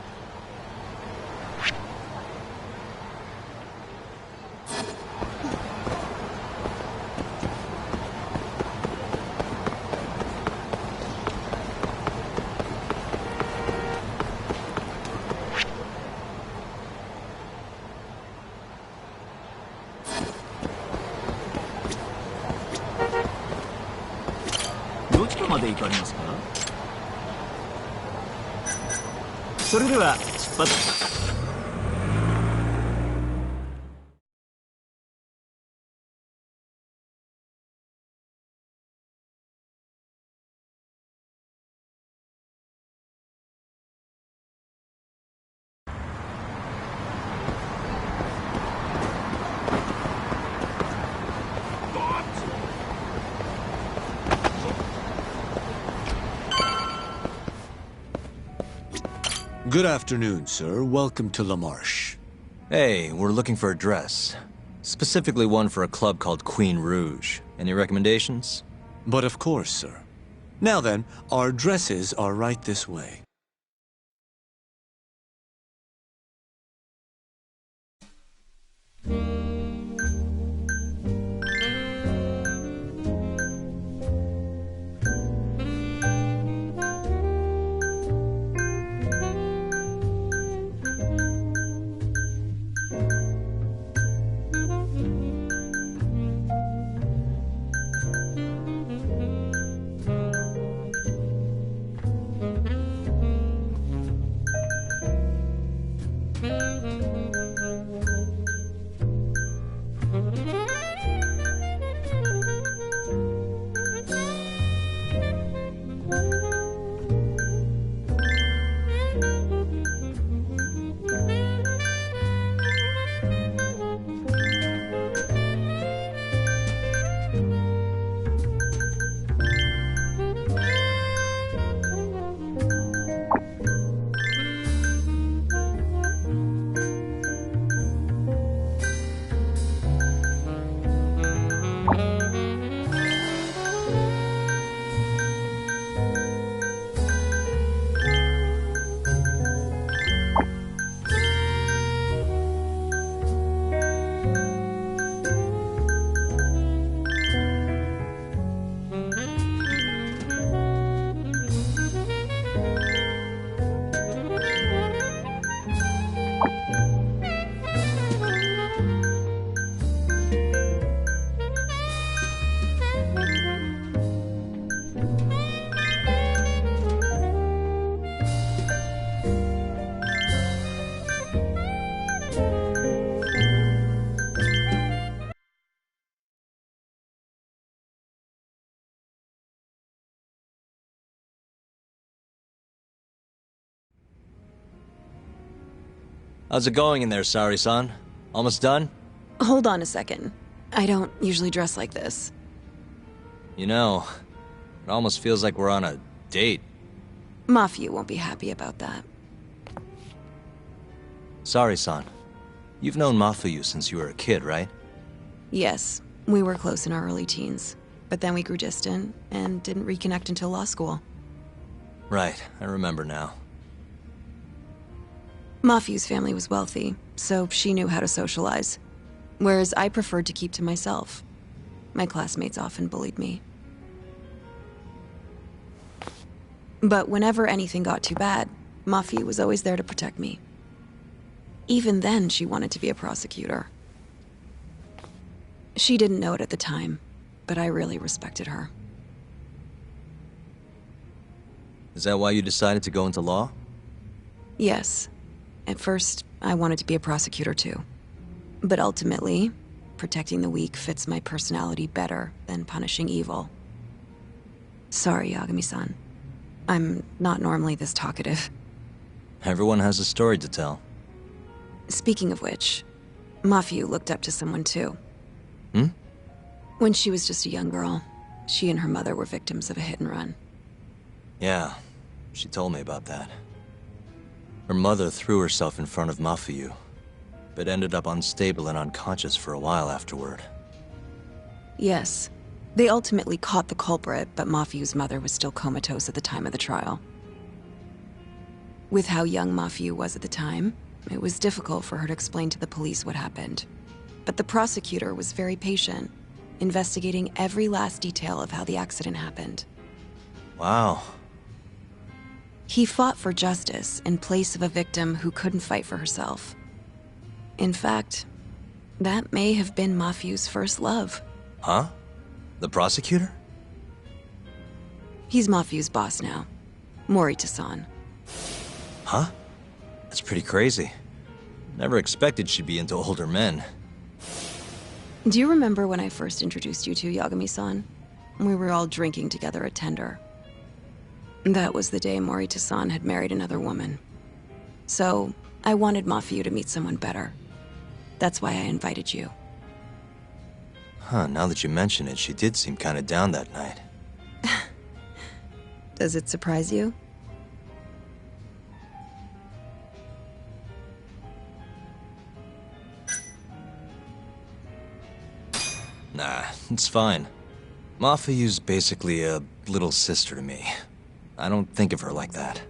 Good afternoon, sir. Welcome to La Marche. Hey, we're looking for a dress. Specifically one for a club called Queen Rouge. Any recommendations? But of course, sir. Now then, our dresses are right this way. How's it going in there, Sari-san? Almost done? Hold on a second. I don't usually dress like this. You know, it almost feels like we're on a date. Mafia won't be happy about that. Sari-san, you've known Mafuyu since you were a kid, right? Yes, we were close in our early teens. But then we grew distant and didn't reconnect until law school. Right, I remember now. Mafuyu's family was wealthy, so she knew how to socialize. Whereas I preferred to keep to myself. My classmates often bullied me. But whenever anything got too bad, Mafuyu was always there to protect me. Even then, she wanted to be a prosecutor. She didn't know it at the time, but I really respected her. Is that why you decided to go into law? Yes. At first, I wanted to be a prosecutor too. But ultimately, protecting the weak fits my personality better than punishing evil. Sorry, Yagami-san. I'm not normally this talkative. Everyone has a story to tell. Speaking of which, Mafuyu looked up to someone too. Hmm? When she was just a young girl, she and her mother were victims of a hit and run. Yeah, she told me about that. Her mother threw herself in front of Mafuyu, but ended up unstable and unconscious for a while afterward. Yes, They ultimately caught the culprit, but Mafiu's mother was still comatose at the time of the trial. With how young Mafiu was at the time, it was difficult for her to explain to the police what happened. But the prosecutor was very patient, investigating every last detail of how the accident happened. Wow. He fought for justice in place of a victim who couldn't fight for herself. In fact, that may have been Mafiu's first love. Huh? The prosecutor? He's Mafiu's boss now. Morita-san. Huh? That's pretty crazy. Never expected she'd be into older men. Do you remember when I first introduced you to Yagami-san? We were all drinking together at Tender. That was the day Morita-san had married another woman. So, I wanted Mafiu to meet someone better. That's why I invited you. Huh, now that you mention it, she did seem kinda down that night. Does it surprise you? Nah, it's fine. Mafiu's basically a little sister to me. I don't think of her like that.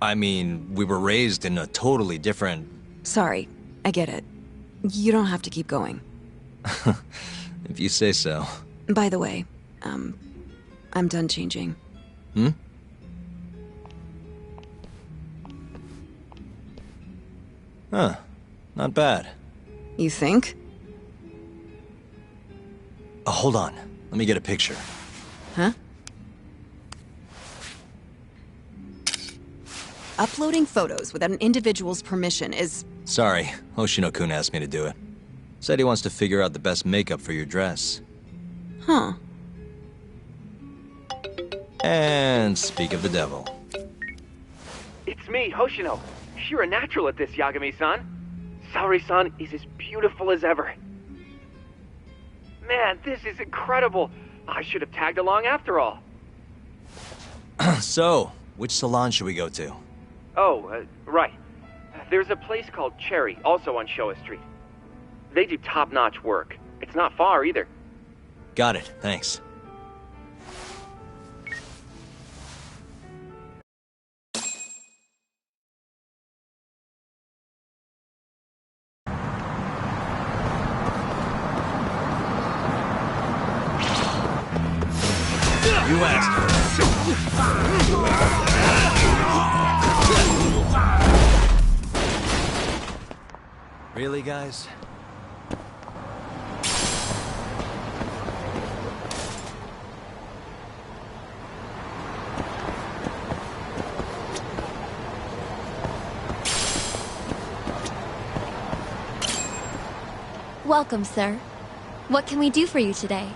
I mean, we were raised in a totally different... Sorry, I get it. You don't have to keep going. If you say so. By the way, I'm done changing. Hmm? Huh. Not bad. You think? Oh, hold on. Let me get a picture. Huh? Uploading photos without an individual's permission is... Sorry, Hoshino-kun asked me to do it. Said he wants to figure out the best makeup for your dress. Huh. And speak of the devil. It's me, Hoshino. You're a natural at this, Yagami-san. Saori-san is as beautiful as ever. Man, this is incredible. I should have tagged along after all. So, which salon should we go to? Oh, right. There's a place called Cherry, also on Showa Street. They do top-notch work. It's not far, either. Got it, thanks. You asked for it. Really, guys? Welcome, sir. What can we do for you today?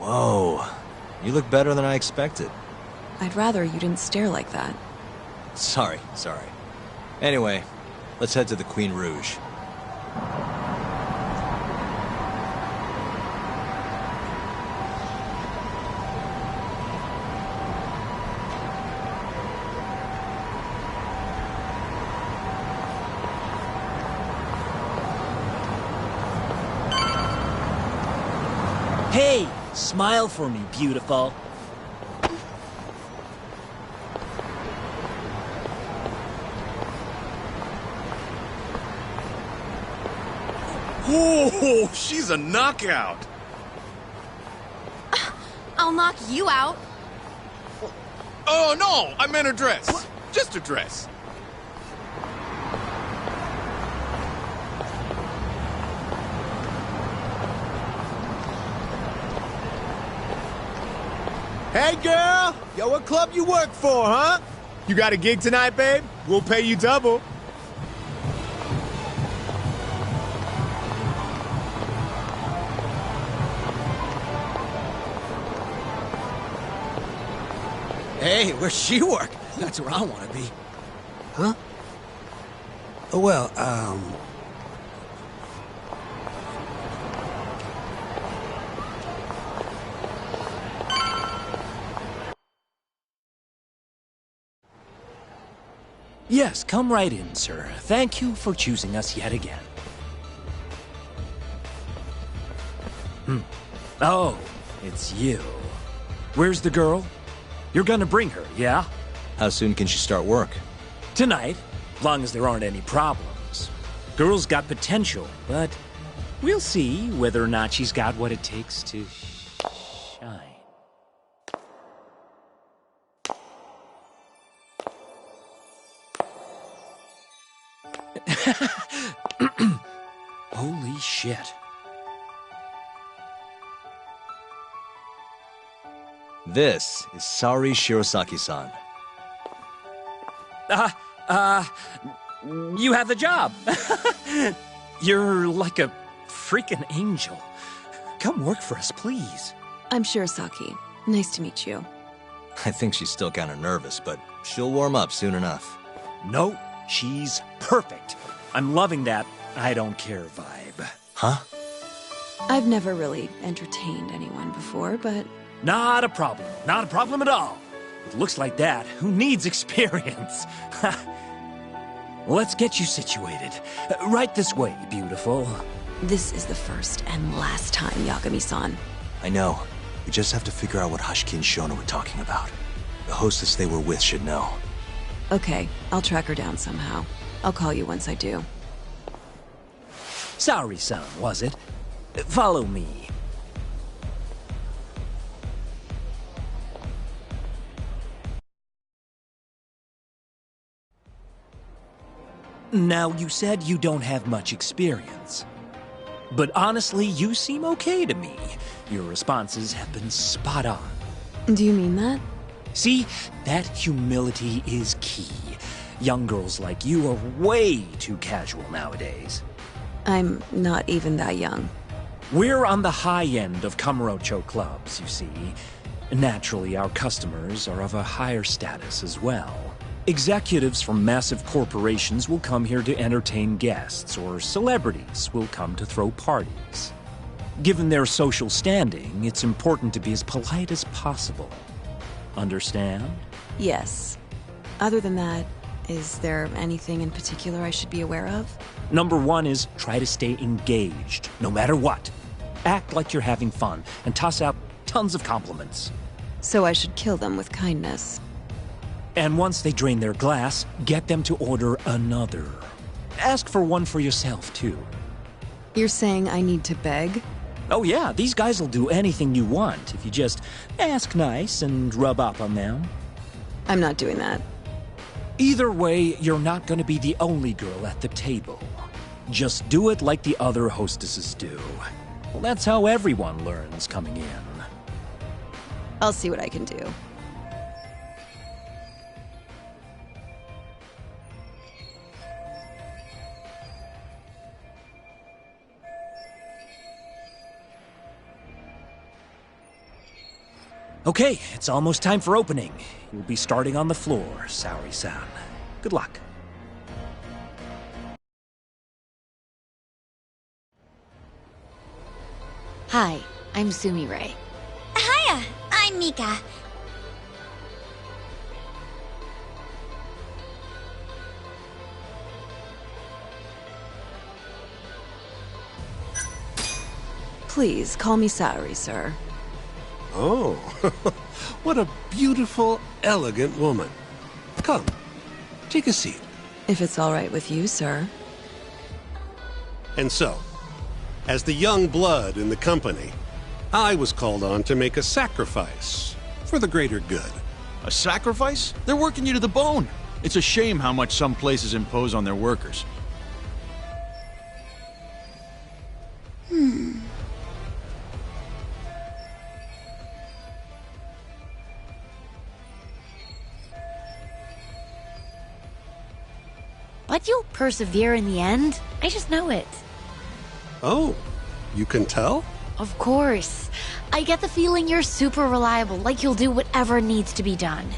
Whoa. You look better than I expected. I'd rather you didn't stare like that. Sorry. Anyway, let's head to the Queen Rouge. Hey, smile for me, beautiful. Oh, she's a knockout. I'll knock you out. Oh, no, I meant her dress. What? Just her dress. Hey, girl! Yo, what club you work for, huh? You got a gig tonight, babe? We'll pay you double. Hey, where's she work? That's where I want to be. Huh? Well, Yes, come right in, sir. Thank you for choosing us yet again. Oh, it's you. Where's the girl? You're gonna bring her, yeah? How soon can she start work? Tonight, long as there aren't any problems. Girl's got potential, but we'll see whether or not she's got what it takes to shine. Holy shit. This is Sari Shirosaki-san. You have the job. You're like a freaking angel. Come work for us, please. I'm Shirosaki. Nice to meet you. I think she's still kind of nervous, but she'll warm up soon enough. No, she's perfect. I'm loving that I don't care vibe. Huh? I've never really entertained anyone before, but... Not a problem. Not a problem at all. It looks like that. Who needs experience? Let's get you situated. Right this way, beautiful. This is the first and last time, Yagami-san. I know. We just have to figure out what Hashiki and Shona were talking about. The hostess they were with should know. Okay, I'll track her down somehow. I'll call you once I do. Sorry-san, was it? Follow me. Now, you said you don't have much experience. But honestly, you seem okay to me. Your responses have been spot on. Do you mean that? See, that humility is key. Young girls like you are way too casual nowadays. I'm not even that young. We're on the high end of Kamurocho clubs, you see. Naturally, our customers are of a higher status as well. Executives from massive corporations will come here to entertain guests, or celebrities will come to throw parties. Given their social standing, it's important to be as polite as possible. Understand? Yes. Other than that, is there anything in particular I should be aware of? Number one is try to stay engaged, no matter what. Act like you're having fun, and toss out tons of compliments. So I should kill them with kindness. And once they drain their glass, get them to order another. Ask for one for yourself, too. You're saying I need to beg? Oh yeah, these guys will do anything you want if you just ask nice and rub up on them. I'm not doing that. Either way, you're not going to be the only girl at the table. Just do it like the other hostesses do. Well, that's how everyone learns coming in. I'll see what I can do. Okay, it's almost time for opening. You'll be starting on the floor, Saori-san. Good luck. Hi, I'm Sumire. Hiya, I'm Mika. Please, call me Saori, sir. Oh, what a beautiful, elegant woman. Come, take a seat. If it's all right with you, sir. And so, as the young blood in the company, I was called on to make a sacrifice for the greater good. A sacrifice? They're working you to the bone. It's a shame how much some places impose on their workers. But you'll persevere in the end. I just know it. Oh, you can tell? Of course. I get the feeling you're super reliable, like you'll do whatever needs to be done.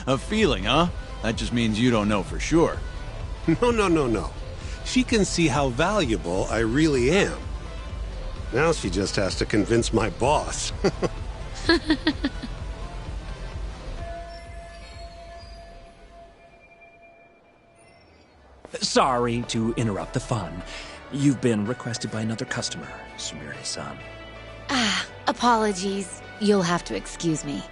A feeling, huh? That just means you don't know for sure. No. She can see how valuable I really am. Now she just has to convince my boss. Sorry to interrupt the fun. You've been requested by another customer, Sumire-san. Apologies. You'll have to excuse me.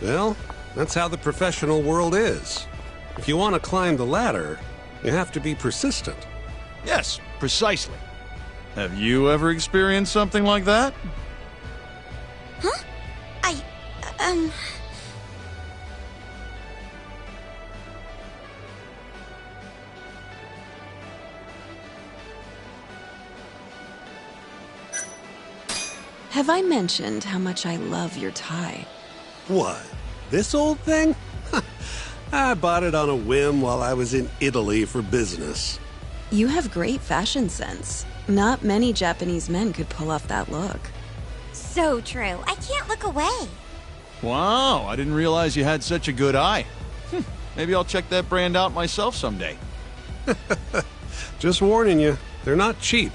Well, that's how the professional world is. If you want to climb the ladder, you have to be persistent. Yes, precisely. Have you ever experienced something like that? Huh? Have I mentioned how much I love your tie? What? This old thing? I bought it on a whim while I was in Italy for business. You have great fashion sense. Not many Japanese men could pull off that look. So true. I can't look away. Wow, I didn't realize you had such a good eye. Maybe I'll check that brand out myself someday. Just warning you, they're not cheap.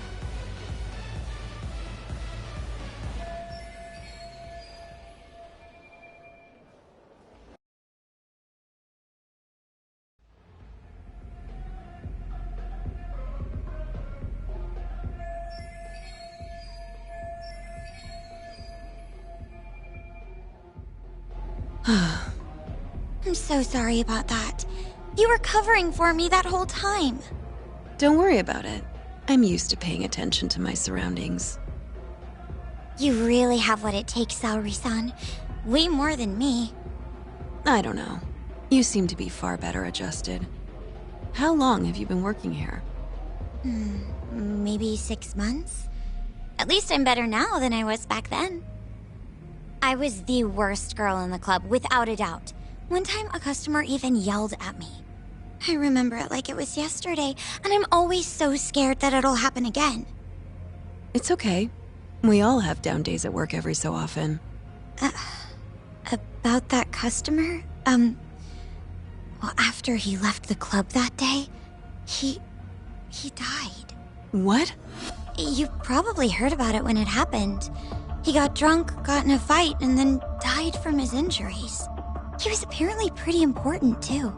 I'm so sorry about that. You were covering for me that whole time. Don't worry about it. I'm used to paying attention to my surroundings. You really have what it takes, Saori-san. Way more than me. I don't know. You seem to be far better adjusted. How long have you been working here? Maybe 6 months? At least I'm better now than I was back then. I was the worst girl in the club, without a doubt. One time, a customer even yelled at me. I remember it like it was yesterday, and I'm always so scared that it'll happen again. It's okay. We all have down days at work every so often. About that customer? Well, after he left the club that day, he died. What? You probably heard about it when it happened. He got drunk, got in a fight, and then died from his injuries. He was apparently pretty important, too.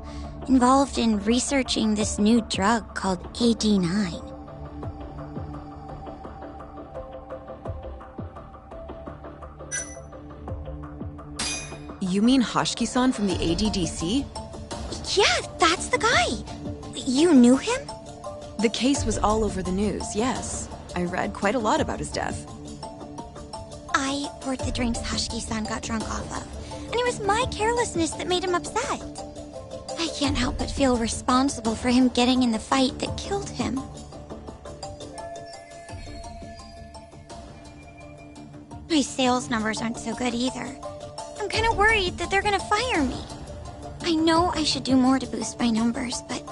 Involved in researching this new drug called AD9. You mean Hoshiki-san from the ADDC? Yeah, that's the guy. You knew him? The case was all over the news, yes. I read quite a lot about his death. I poured the drinks Hoshiki-san got drunk off of, and it was my carelessness that made him upset. I can't help but feel responsible for him getting in the fight that killed him. My sales numbers aren't so good either. I'm kind of worried that they're gonna fire me. I know I should do more to boost my numbers, but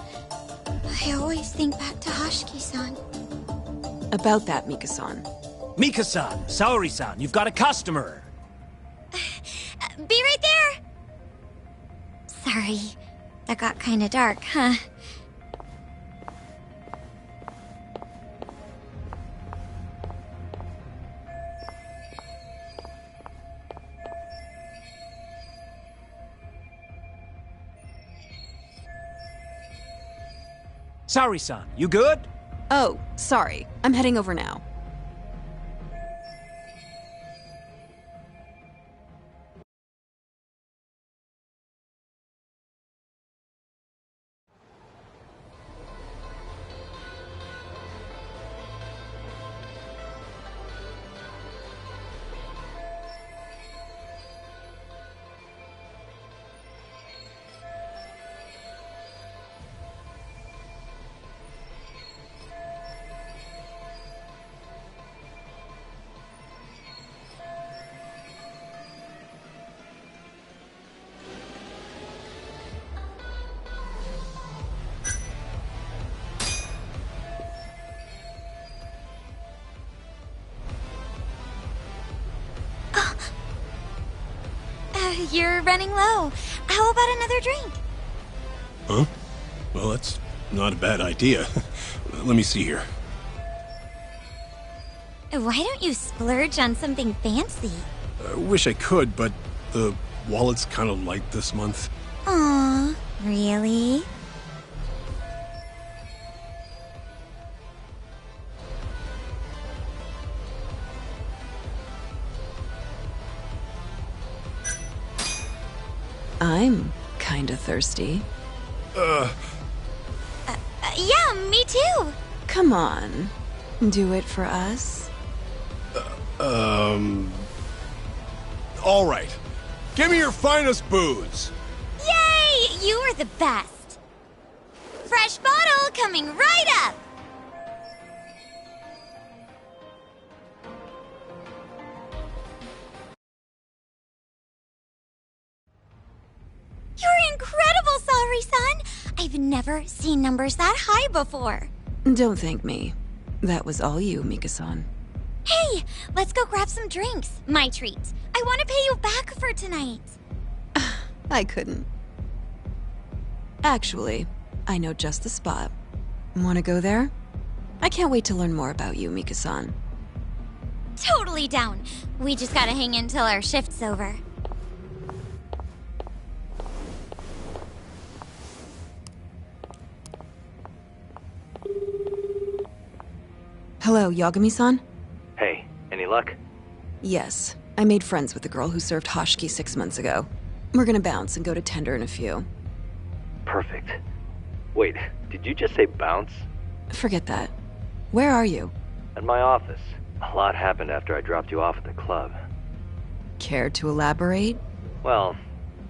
I always think back to Hashiki-san. About that, Mika-san. Mika-san, Saori-san, you've got a customer. Be right there! Sorry, that got kinda dark, huh? Saori-san, you good? Oh, sorry. I'm heading over now. You're running low. How about another drink? Huh? Well, that's not a bad idea. Let me see here. Why don't you splurge on something fancy? I wish I could, but the wallet's kind of light this month. Aw, really? I'm kinda thirsty. Yeah, me too. Come on. Do it for us. All right. Give me your finest booze. Yay! You are the best. Fresh bottle coming right up. You're incredible, Saori-san! I've never seen numbers that high before. Don't thank me. That was all you, Mika-san. Hey, let's go grab some drinks. My treat. I want to pay you back for tonight. I couldn't. Actually, I know just the spot. Want to go there? I can't wait to learn more about you, Mika-san. Totally down. We just gotta hang in till our shift's over. Hello, Yagami-san? Hey, any luck? Yes. I made friends with the girl who served Hashiki 6 months ago. We're gonna bounce and go to Tender in a few. Perfect. Wait, did you just say bounce? Forget that. Where are you? At my office. A lot happened after I dropped you off at the club. Care to elaborate? Well,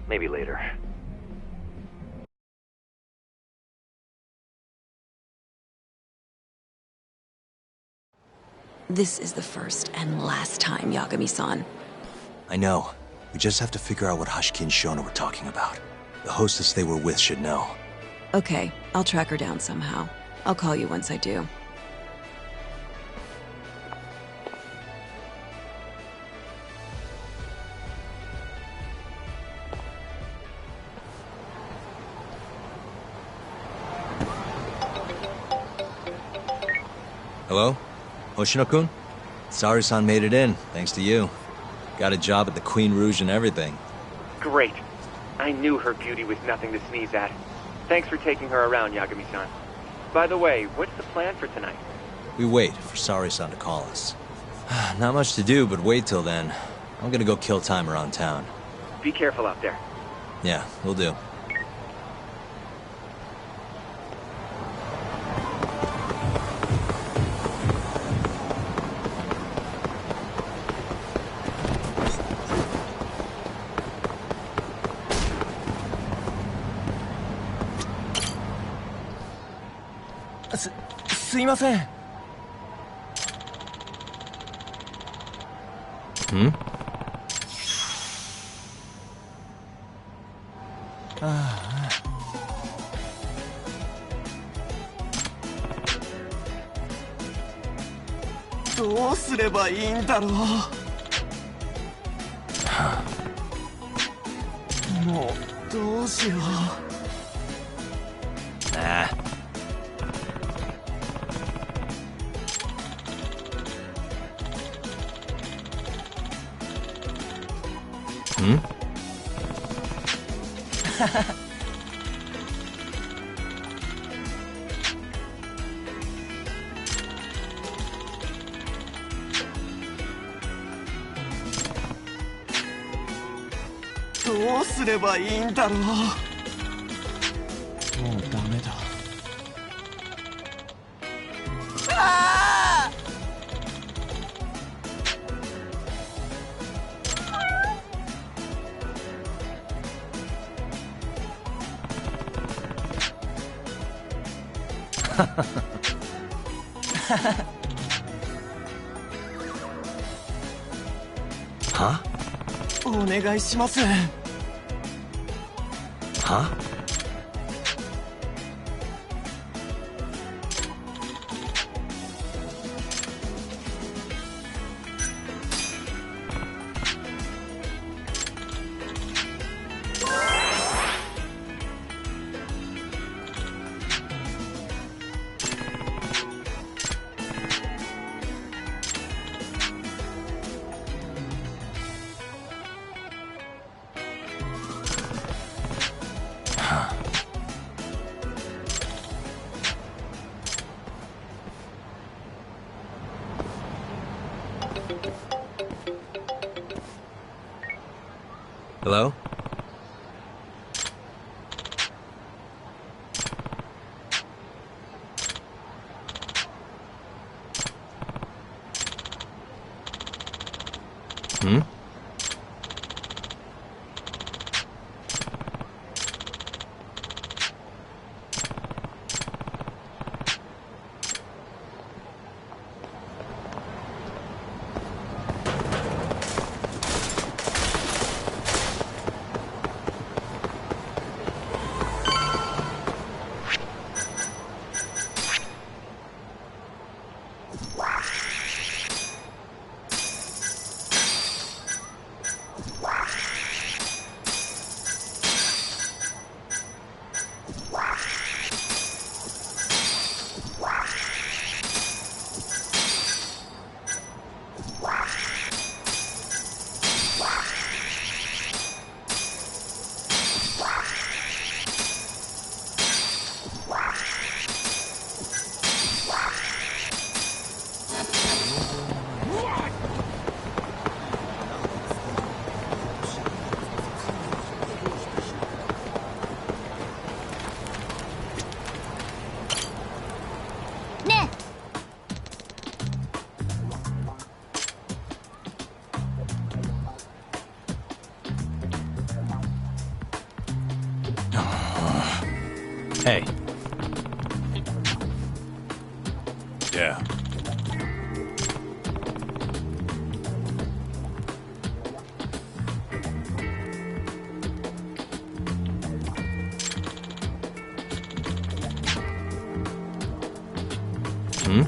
maybe later. This is the first and last time, Yagami-san. I know. We just have to figure out what Hashiki and Shona were talking about. The hostess they were with should know. Okay, I'll track her down somehow. I'll call you once I do. Hello? Hoshino-kun? Saori-san made it in, thanks to you. Got a job at the Queen Rouge and everything. Great. I knew her beauty was nothing to sneeze at. Thanks for taking her around, Yagami-san. By the way, what's the plan for tonight? We wait for Saori-san to call us. Not much to do, but wait till then. I'm gonna go kill time around town. Be careful out there. Yeah, will do.すいません。Hmm? どうすればいいんだろう。もうどうしよう。ああ。ん？どうすればいいんだろう。もうダメだ。ああは？お願いします。は？Hello? Hmm? Hey. Yeah. Hmm?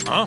Huh?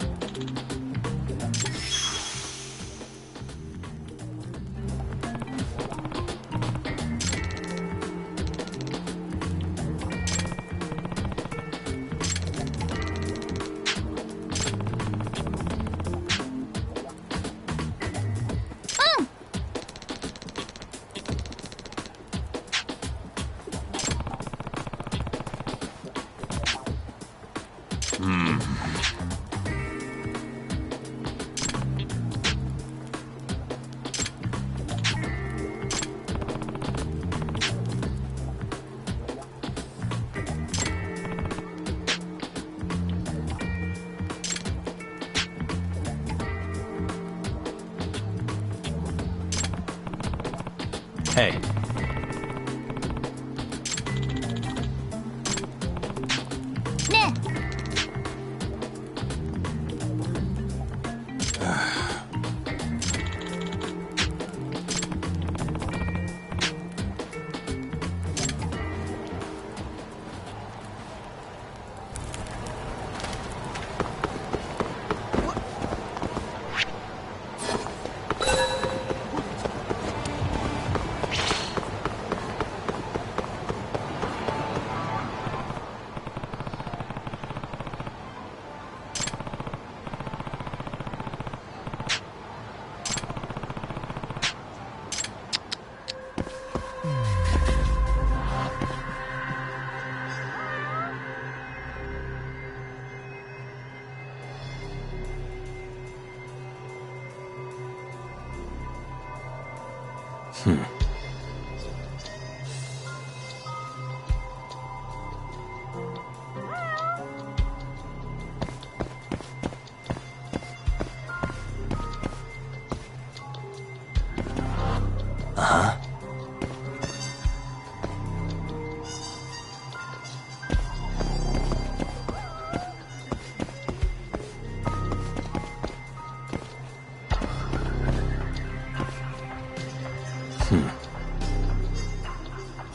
Hey.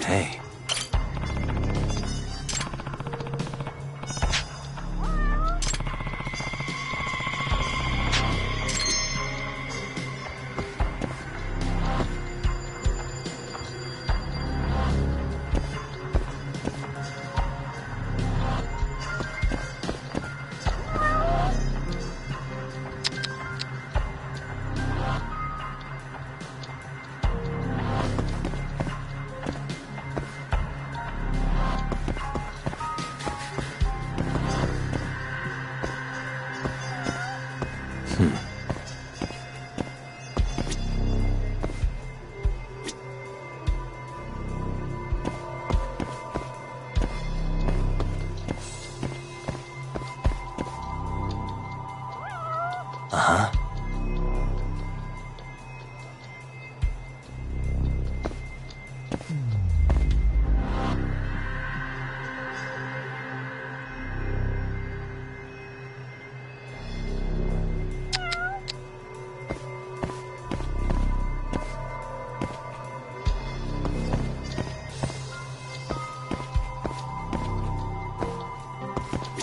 Hey.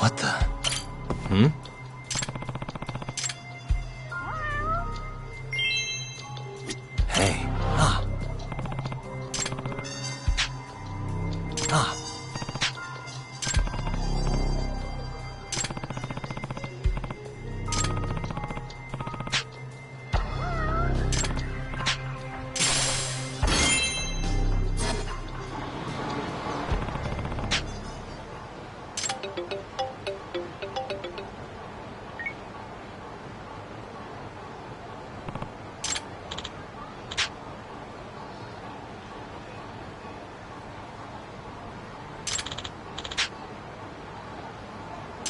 What the? Hey.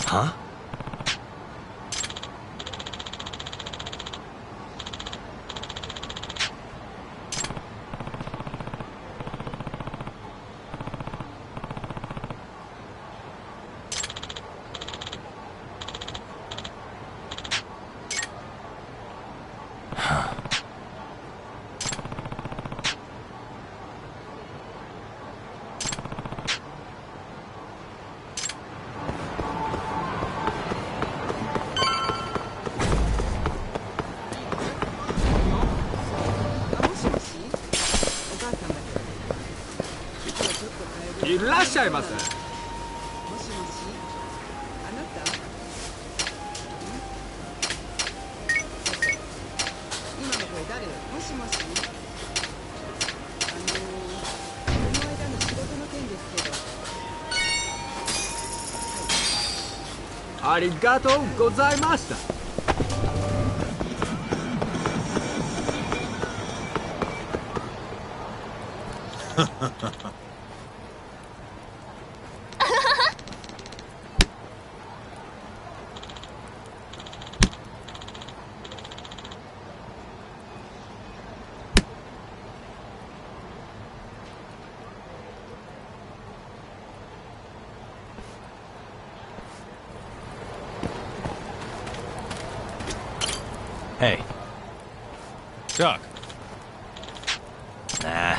Huh?いらっしゃいませ。ありがとうございました。Hey. Chuck. Nah.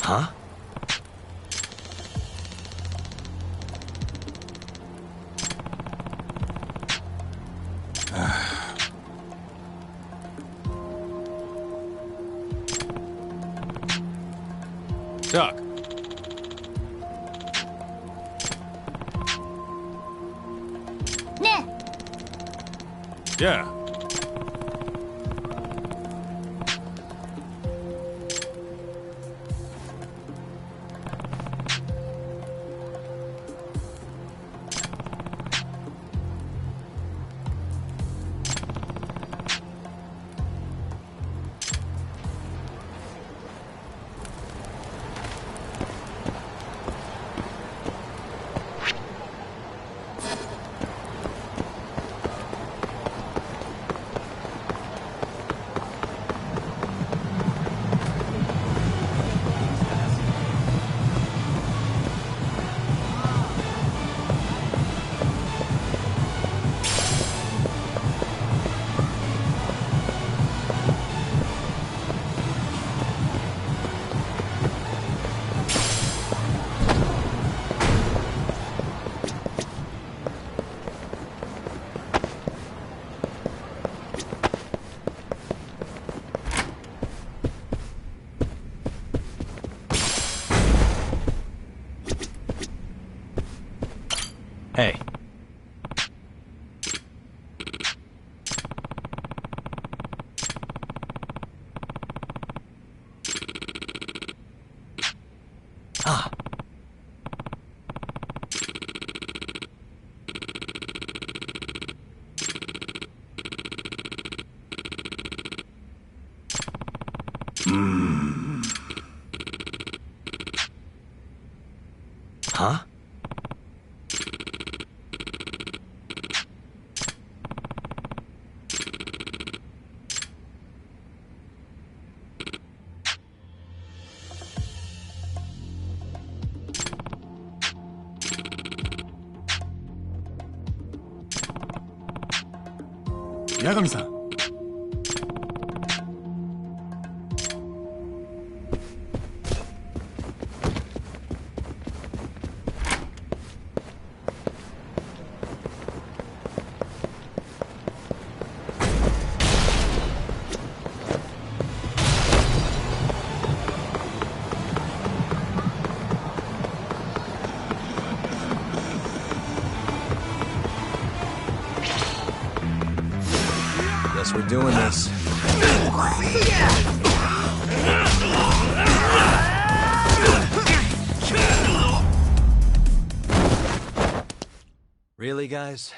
Huh? Chuck. Yeah. Hey. Ah. Huh? Yagami-san. Guess we're doing this. Really, guys?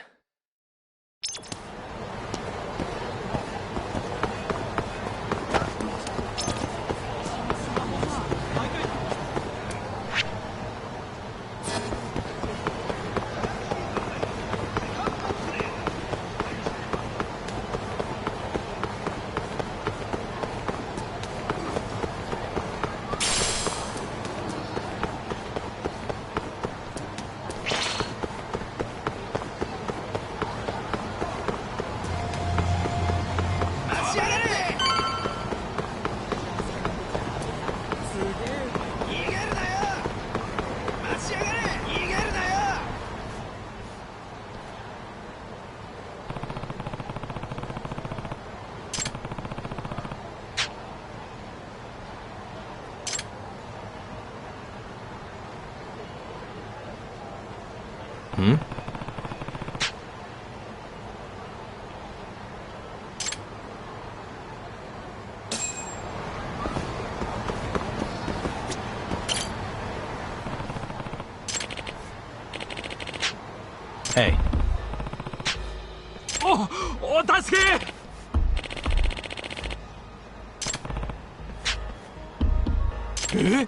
Hmm? Hey. Oh, お助け Here.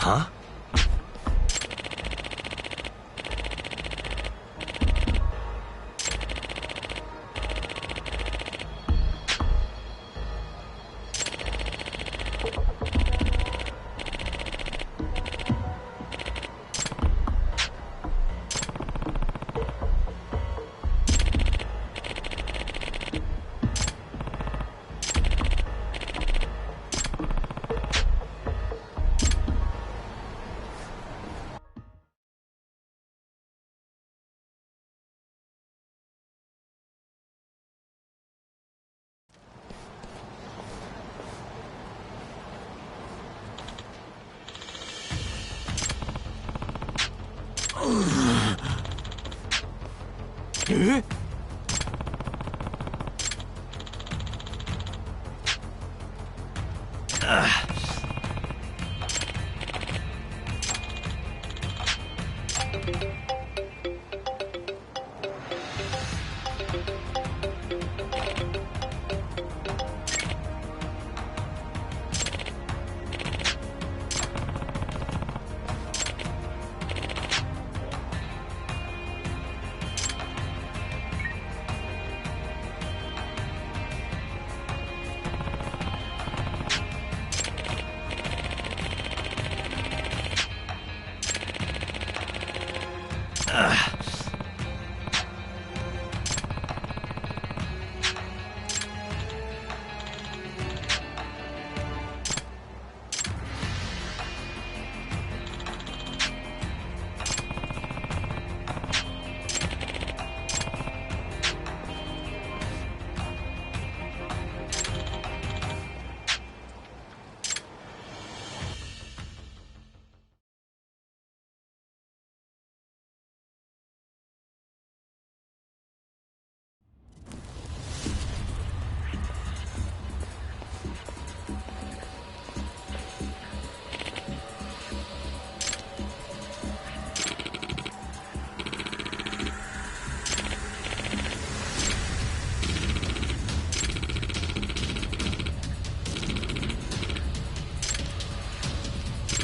Huh?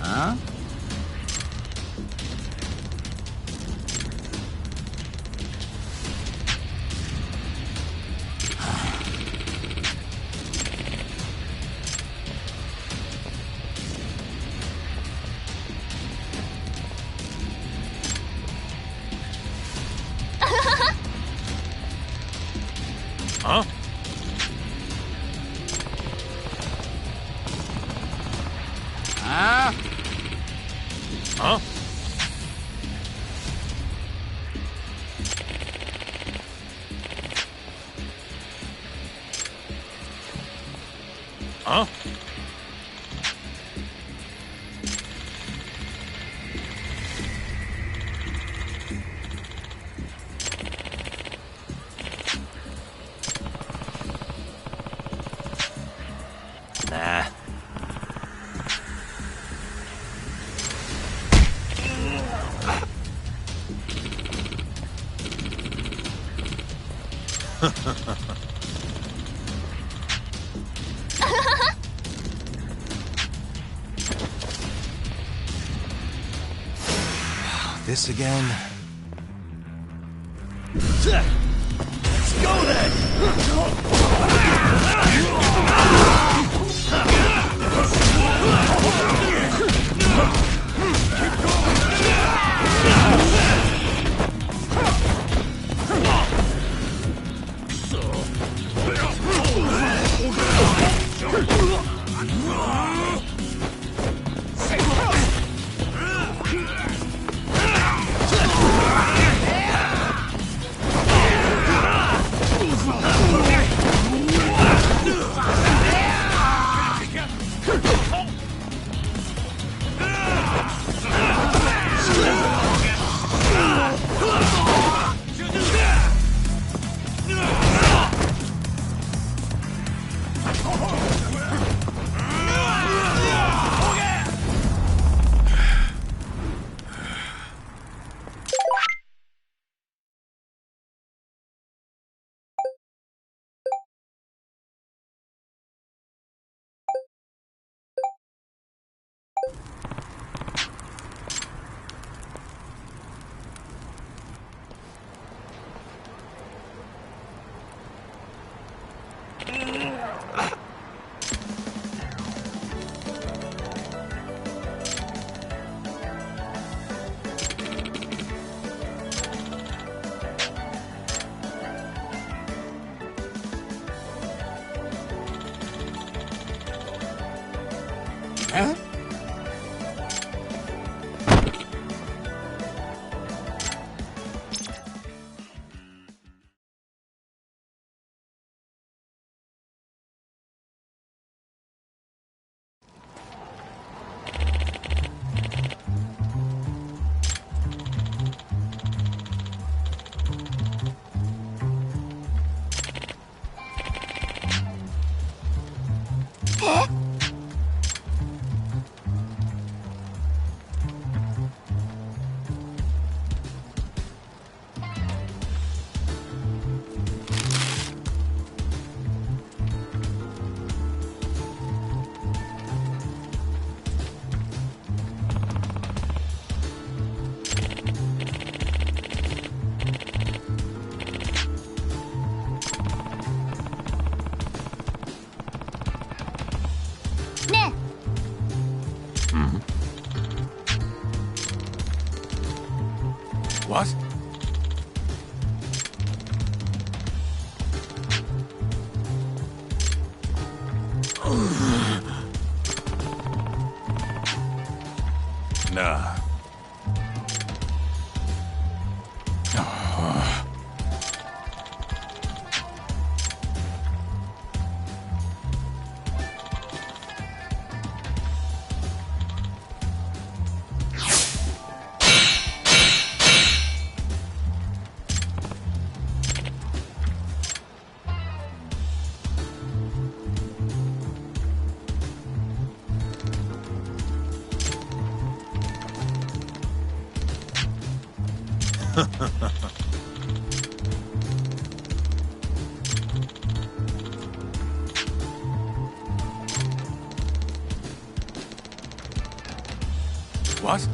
Huh? Huh? Ah? Huh? Huh? Nah. This again? Let's go then! What? Nah. What?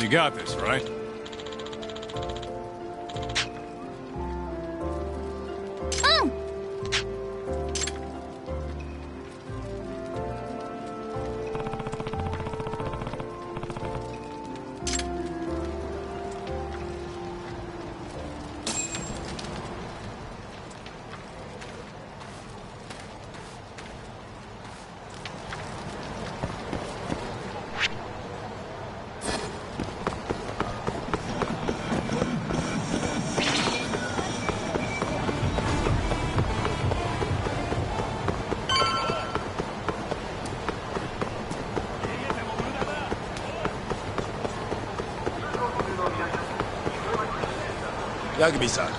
You got this, right? Yagami-san.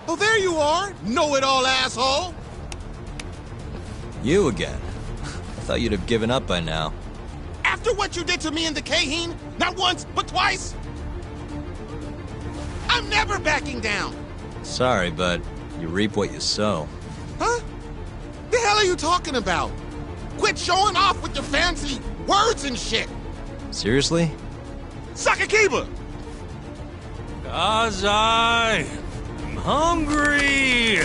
Oh, there you are! Know-it-all asshole! You again? I thought you'd have given up by now. After what you did to me in the Kaheen, not once, but twice, I'm never backing down! Sorry, but you reap what you sow. Huh? The hell are you talking about? Quit showing off with your fancy words and shit! Seriously? Sakakiba! Kazai! I'm hungry!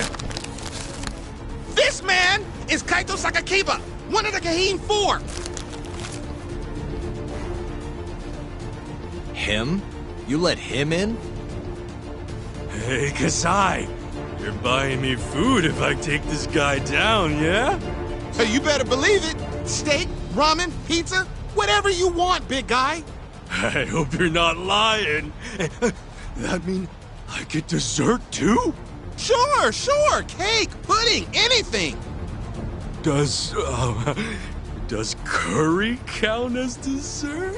This man is Kaito Sakakiba, one of the Kaheen 4! Him? You let him in? Hey, Kasai! You're buying me food if I take this guy down, yeah? Hey, you better believe it! Steak, ramen, pizza, whatever you want, big guy! I hope you're not lying. That mean I get dessert too? Sure! Cake, pudding, anything! Does Does curry count as dessert?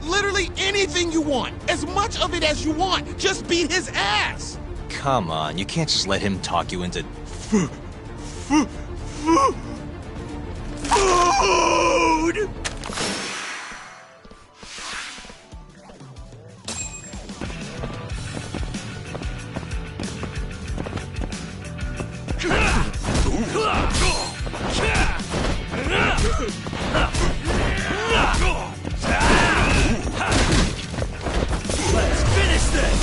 Literally anything you want. As much of it as you want. Just beat his ass. Come on, you can't just let him talk you into... Food! Let's finish this!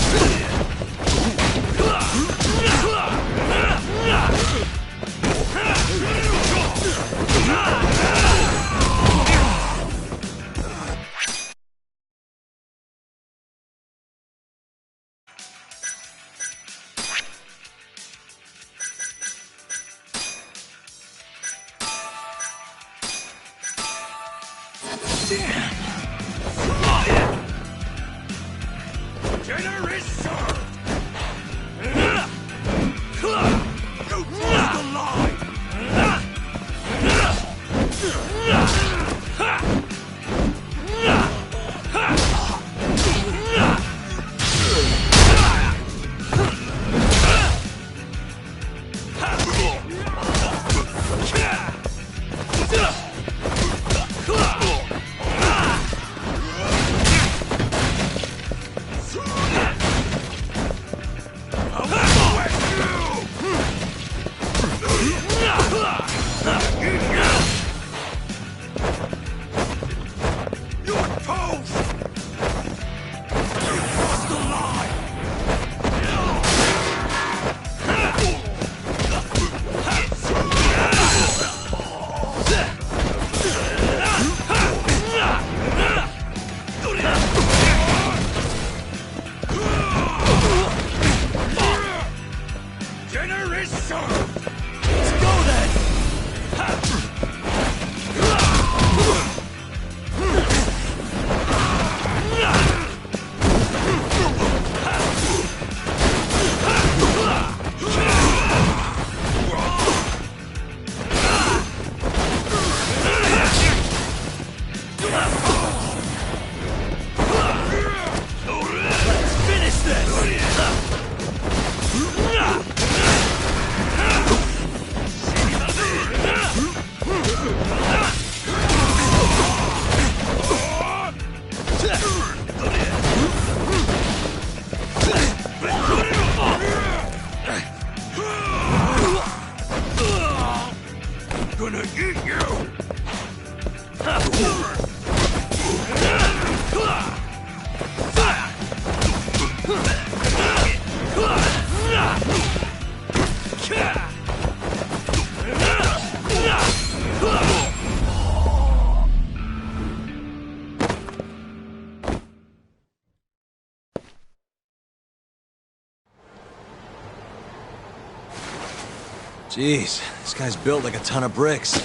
Jeez, this guy's built like a ton of bricks.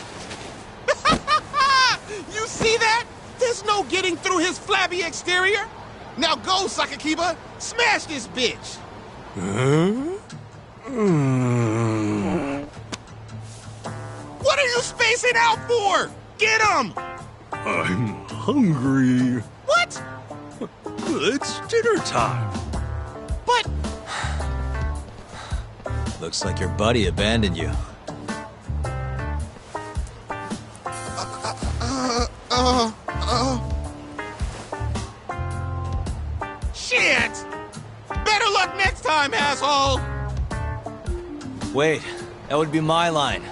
You see that? There's no getting through his flabby exterior. Now go, Sakakiba. Smash this bitch. What are you spacing out for? Get him! I'm hungry. What? It's dinner time. But... Looks like your buddy abandoned you. Shit! Better luck next time, asshole! Wait, that would be my line.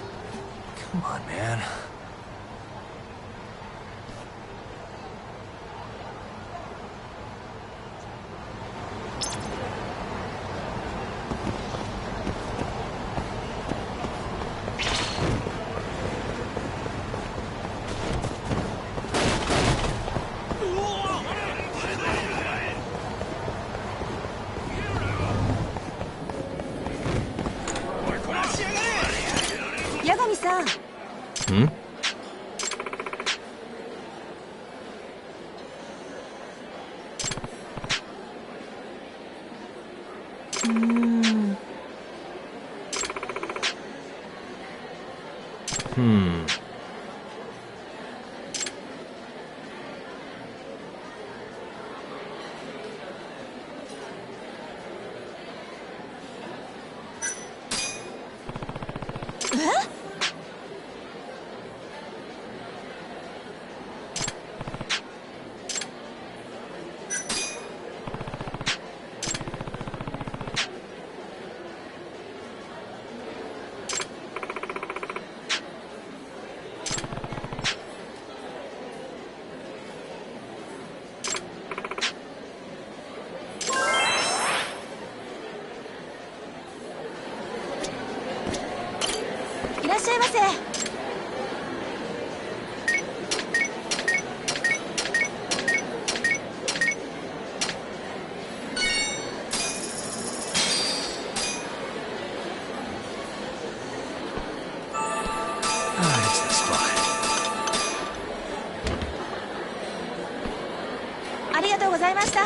Come on, man. Hmm? ありがとうございました。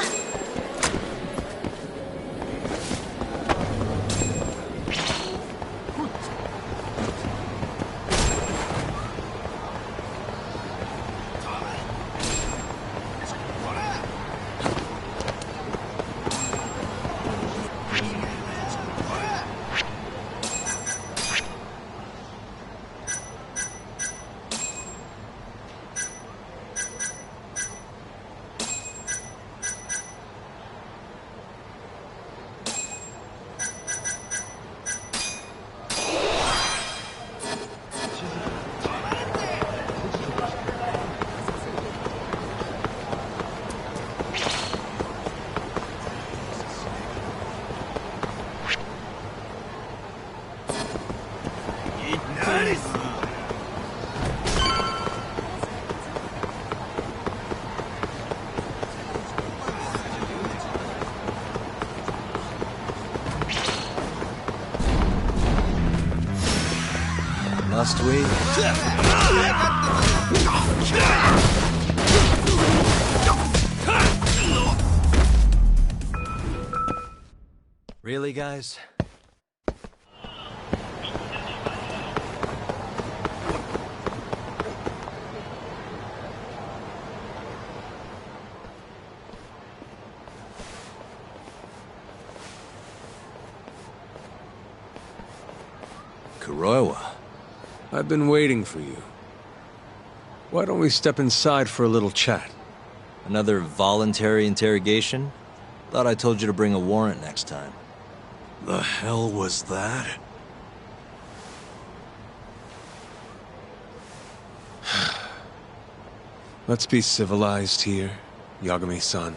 Must we? Really, guys? Kuroiwa. I've been waiting for you. Why don't we step inside for a little chat? Another voluntary interrogation? Thought I told you to bring a warrant next time. The hell was that? Let's be civilized here, Yagami-san.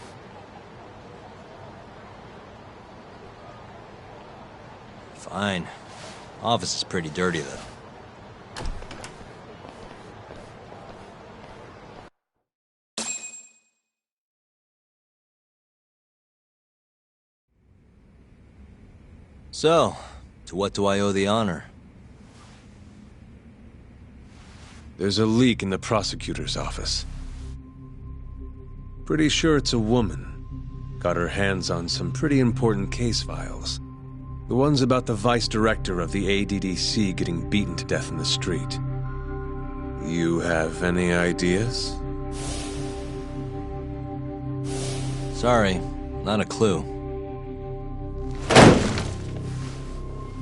Fine. Office is pretty dirty, though. So, to what do I owe the honor? There's a leak in the prosecutor's office. Pretty sure it's a woman. Got her hands on some pretty important case files. The ones about the vice director of the ADDC getting beaten to death in the street. You have any ideas? Sorry, not a clue.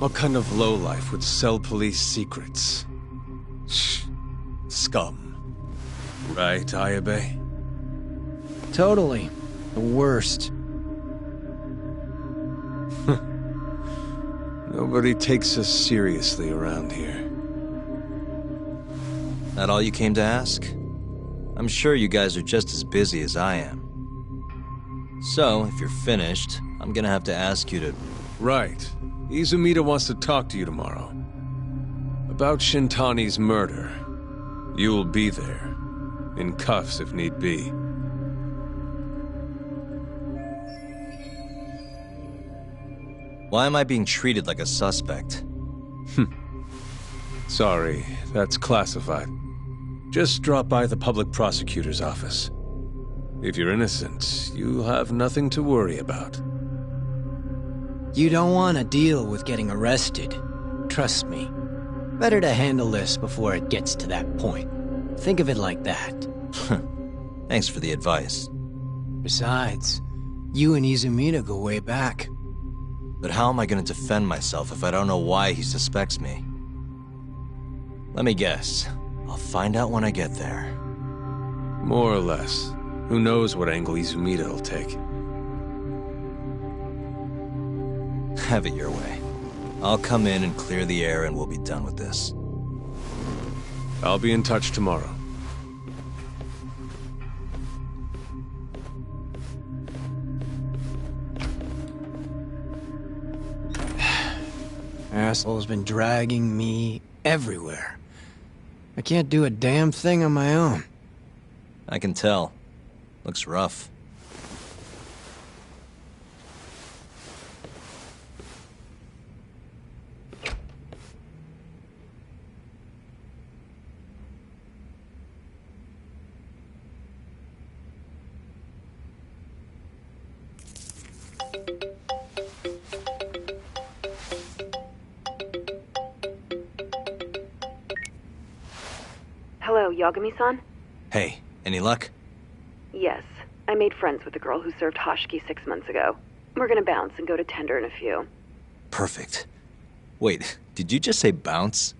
What kind of lowlife would sell police secrets? Scum. Right, Ayabe? Totally. The worst. Nobody takes us seriously around here. That all you came to ask? I'm sure you guys are just as busy as I am. So, if you're finished, I'm gonna have to ask you to... Right. Izumida wants to talk to you tomorrow. About Shintani's murder. You'll be there. In cuffs if need be. Why am I being treated like a suspect? Sorry, that's classified. Just drop by the public prosecutor's office. If you're innocent, you'll have nothing to worry about. You don't want to deal with getting arrested. Trust me. Better to handle this before it gets to that point. Think of it like that. Thanks for the advice. Besides, you and Izumida go way back. But how am I going to defend myself if I don't know why he suspects me? Let me guess. I'll find out when I get there. More or less. Who knows what angle Izumida will take. Have it your way. I'll come in and clear the air and we'll be done with this. I'll be in touch tomorrow. Asshole's been dragging me everywhere. I can't do a damn thing on my own. I can tell. Looks rough. Yagami-san? Hey, any luck? Yes. I made friends with the girl who served Hashiki 6 months ago. We're gonna bounce and go to tender in a few. Perfect. Wait, did you just say bounce?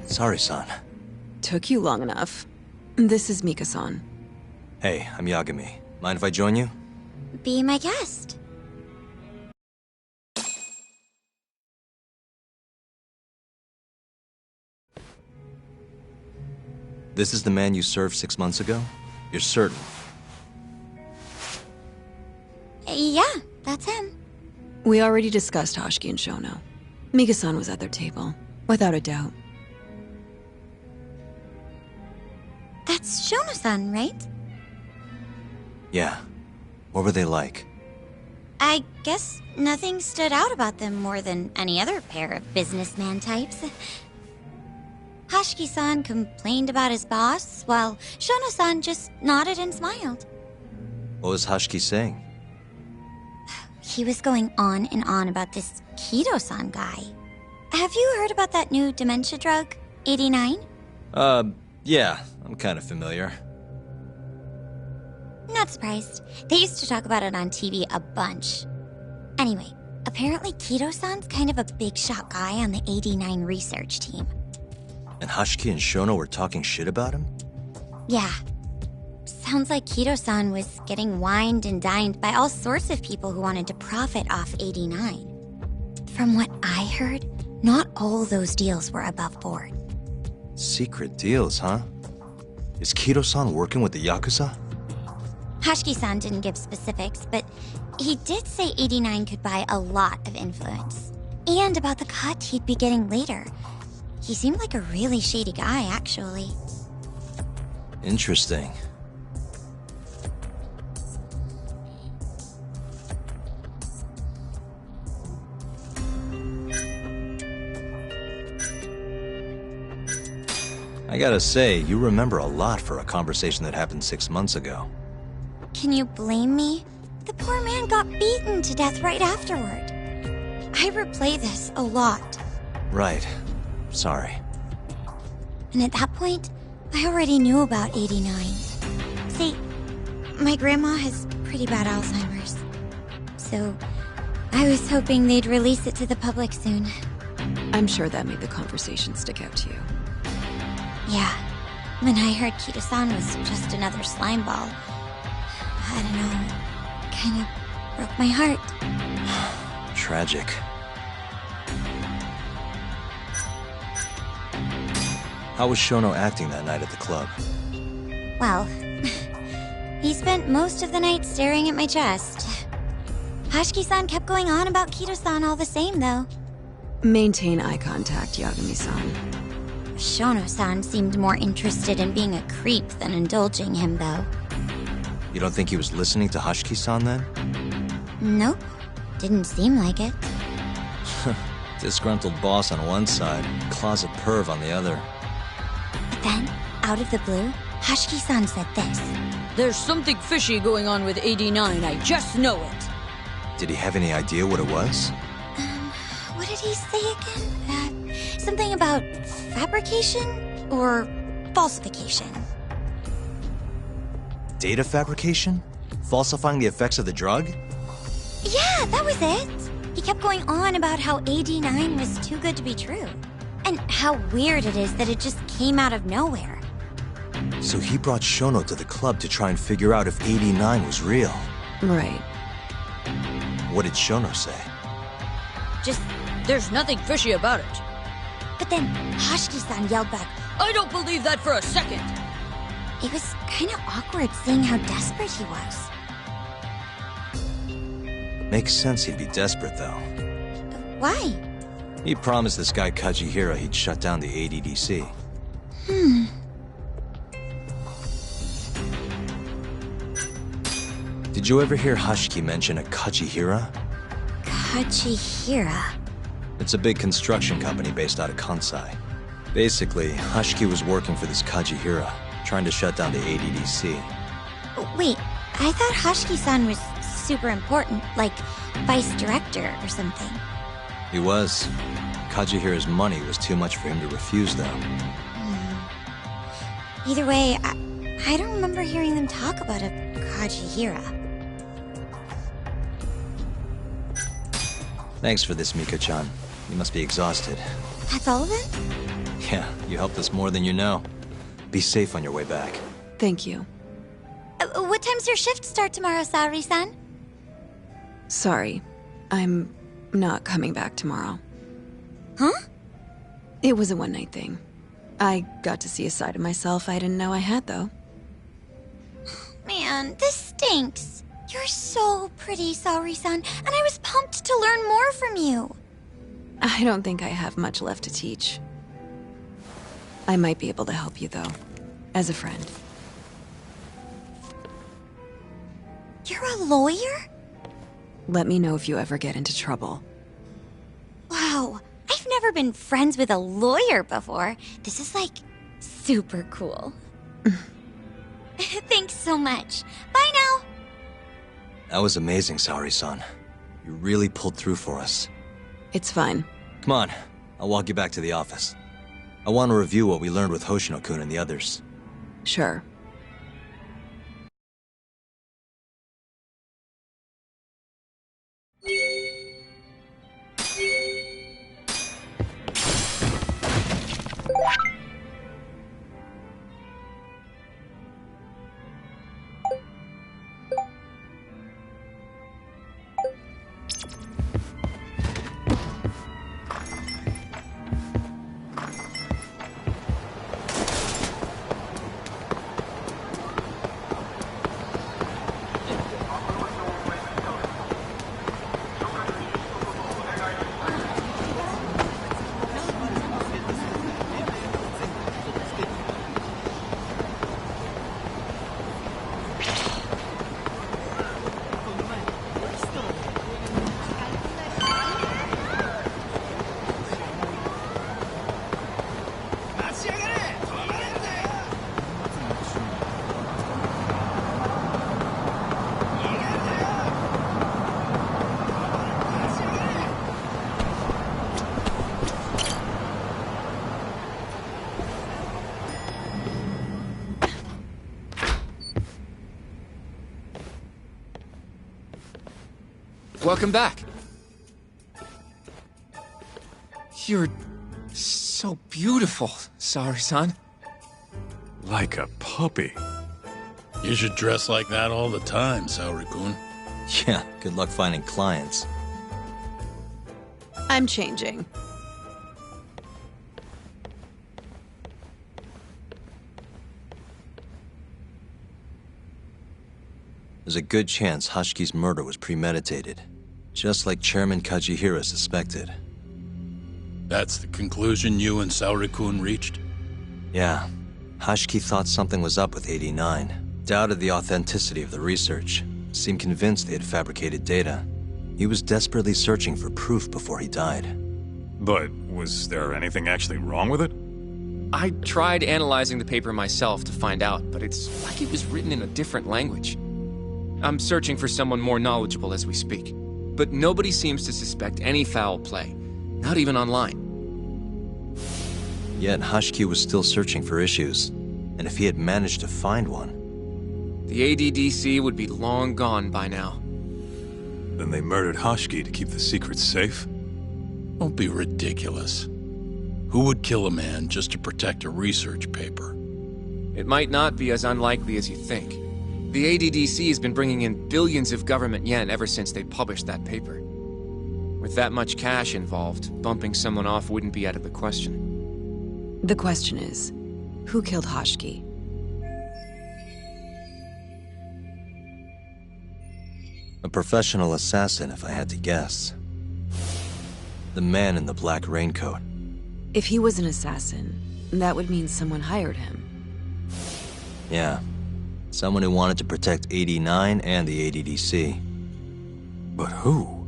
Sorry, son. Took you long enough. This is Mika-san. Hey, I'm Yagami. Mind if I join you? Be my guest. This is the man you served 6 months ago? You're certain? Yeah, that's him. We already discussed Hashiki and Shono. Mika-san was at their table, without a doubt. That's Shono-san, right? Yeah. What were they like? I guess nothing stood out about them more than any other pair of businessman types. Hashiki-san complained about his boss, while Shono-san just nodded and smiled. What was Hashiki saying? He was going on and on about this Kido-san guy. Have you heard about that new dementia drug, 89? Yeah, I'm kind of familiar. Not surprised. They used to talk about it on TV a bunch. Anyway, apparently Kido-san's kind of a big shot guy on the 89 research team. And Hashiki and Shono were talking shit about him? Yeah. Sounds like Kido-san was getting wined and dined by all sorts of people who wanted to profit off 89. From what I heard, not all those deals were above board. Secret deals, huh? Is Kido-san working with the Yakuza? Hashiki-san didn't give specifics, but he did say 89 could buy a lot of influence. And about the cut he'd be getting later. He seemed like a really shady guy, actually. Interesting. I gotta say, you remember a lot for a conversation that happened 6 months ago. Can you blame me? The poor man got beaten to death right afterward. I replay this a lot. Right. Sorry. And at that point, I already knew about 89. See, my grandma has pretty bad Alzheimer's. So, I was hoping they'd release it to the public soon. I'm sure that made the conversation stick out to you. Yeah. When I heard Kito-san was just another slime ball, I don't know, kind of broke my heart. Tragic. How was Shono acting that night at the club? Well, he spent most of the night staring at my chest. Hashiki-san kept going on about Kito-san all the same, though. Maintain eye contact, Yagami-san. Shono-san seemed more interested in being a creep than indulging him, though. You don't think he was listening to Hashiki-san then? Nope. Didn't seem like it. Disgruntled boss on one side, closet perv on the other. But then, out of the blue, Hashiki-san said this. There's something fishy going on with 89, I just know it. Did he have any idea what it was? What did he say again? Something about fabrication or falsification? Data fabrication? Falsifying the effects of the drug? Yeah, that was it. He kept going on about how 89 was too good to be true. And how weird it is that it just came out of nowhere. So he brought Shono to the club to try and figure out if 89 was real. Right. What did Shono say? Just, there's nothing fishy about it. But then Hashiki-san yelled back, I don't believe that for a second. It was kind of awkward seeing how desperate he was. Makes sense he'd be desperate, though. Why? He promised this guy Kajihira he'd shut down the ADDC. Did you ever hear Hashiki mention a Kajihira? Kajihira? It's a big construction company based out of Kansai. Basically, Hashiki was working for this Kajihira, trying to shut down the ADDC. Wait, I thought Hashiki-san was super important, like vice director or something. He was. Kajihira's money was too much for him to refuse, though. Either way, I don't remember hearing them talk about a Kajihira. Thanks for this, Miko-chan. You must be exhausted. That's all of it? Yeah, you helped us more than you know. Be safe on your way back. Thank you. What time's your shift start tomorrow, Saori-san? Sorry. I'm not coming back tomorrow. Huh? It was a one-night thing. I got to see a side of myself I didn't know I had, though. Man, this stinks. You're so pretty, Saori-san, and I was pumped to learn more from you. I don't think I have much left to teach. I might be able to help you, though. As a friend. You're a lawyer? Let me know if you ever get into trouble. Wow, I've never been friends with a lawyer before. This is, like, super cool. Thanks so much. Bye now. That was amazing, Saori-san. You really pulled through for us. It's fine. Come on, I'll walk you back to the office. I want to review what we learned with Hoshino-kun and the others. Sure. welcome back. You're so beautiful, Saori-san. Like a puppy. You should dress like that all the time, Saori-kun. Yeah, good luck finding clients. I'm changing. There's a good chance Hashki's murder was premeditated, just like Chairman Kajihira suspected. That's the conclusion you and Saori-kun reached? Yeah. Hashki thought something was up with 89, doubted the authenticity of the research, seemed convinced they had fabricated data. He was desperately searching for proof before he died. But was there anything actually wrong with it? I tried analyzing the paper myself to find out, but it's like it was written in a different language. I'm searching for someone more knowledgeable as we speak, but nobody seems to suspect any foul play, not even online. Yet Hashki was still searching for issues, and if he had managed to find one... The ADDC would be long gone by now. Then they murdered Hashki to keep the secret safe? Don't be ridiculous. Who would kill a man just to protect a research paper? It might not be as unlikely as you think. The ADDC has been bringing in billions of government yen ever since they published that paper. With that much cash involved, bumping someone off wouldn't be out of the question. The question is, who killed Hashki? A professional assassin, if I had to guess. The man in the black raincoat. If he was an assassin, that would mean someone hired him. Yeah. Someone who wanted to protect 89 and the ADDC. But who?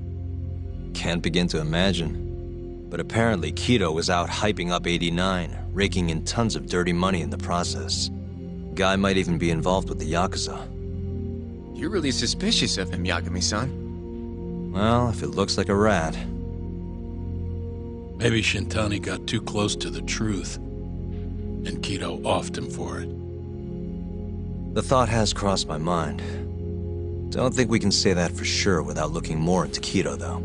Can't begin to imagine. But apparently Kido was out hyping up 89, raking in tons of dirty money in the process. Guy might even be involved with the Yakuza. You're really suspicious of him, Yagami-san. Well, if it looks like a rat. Maybe Shintani got too close to the truth, and Kido offed him for it. The thought has crossed my mind. Don't think we can say that for sure without looking more into Kido, though.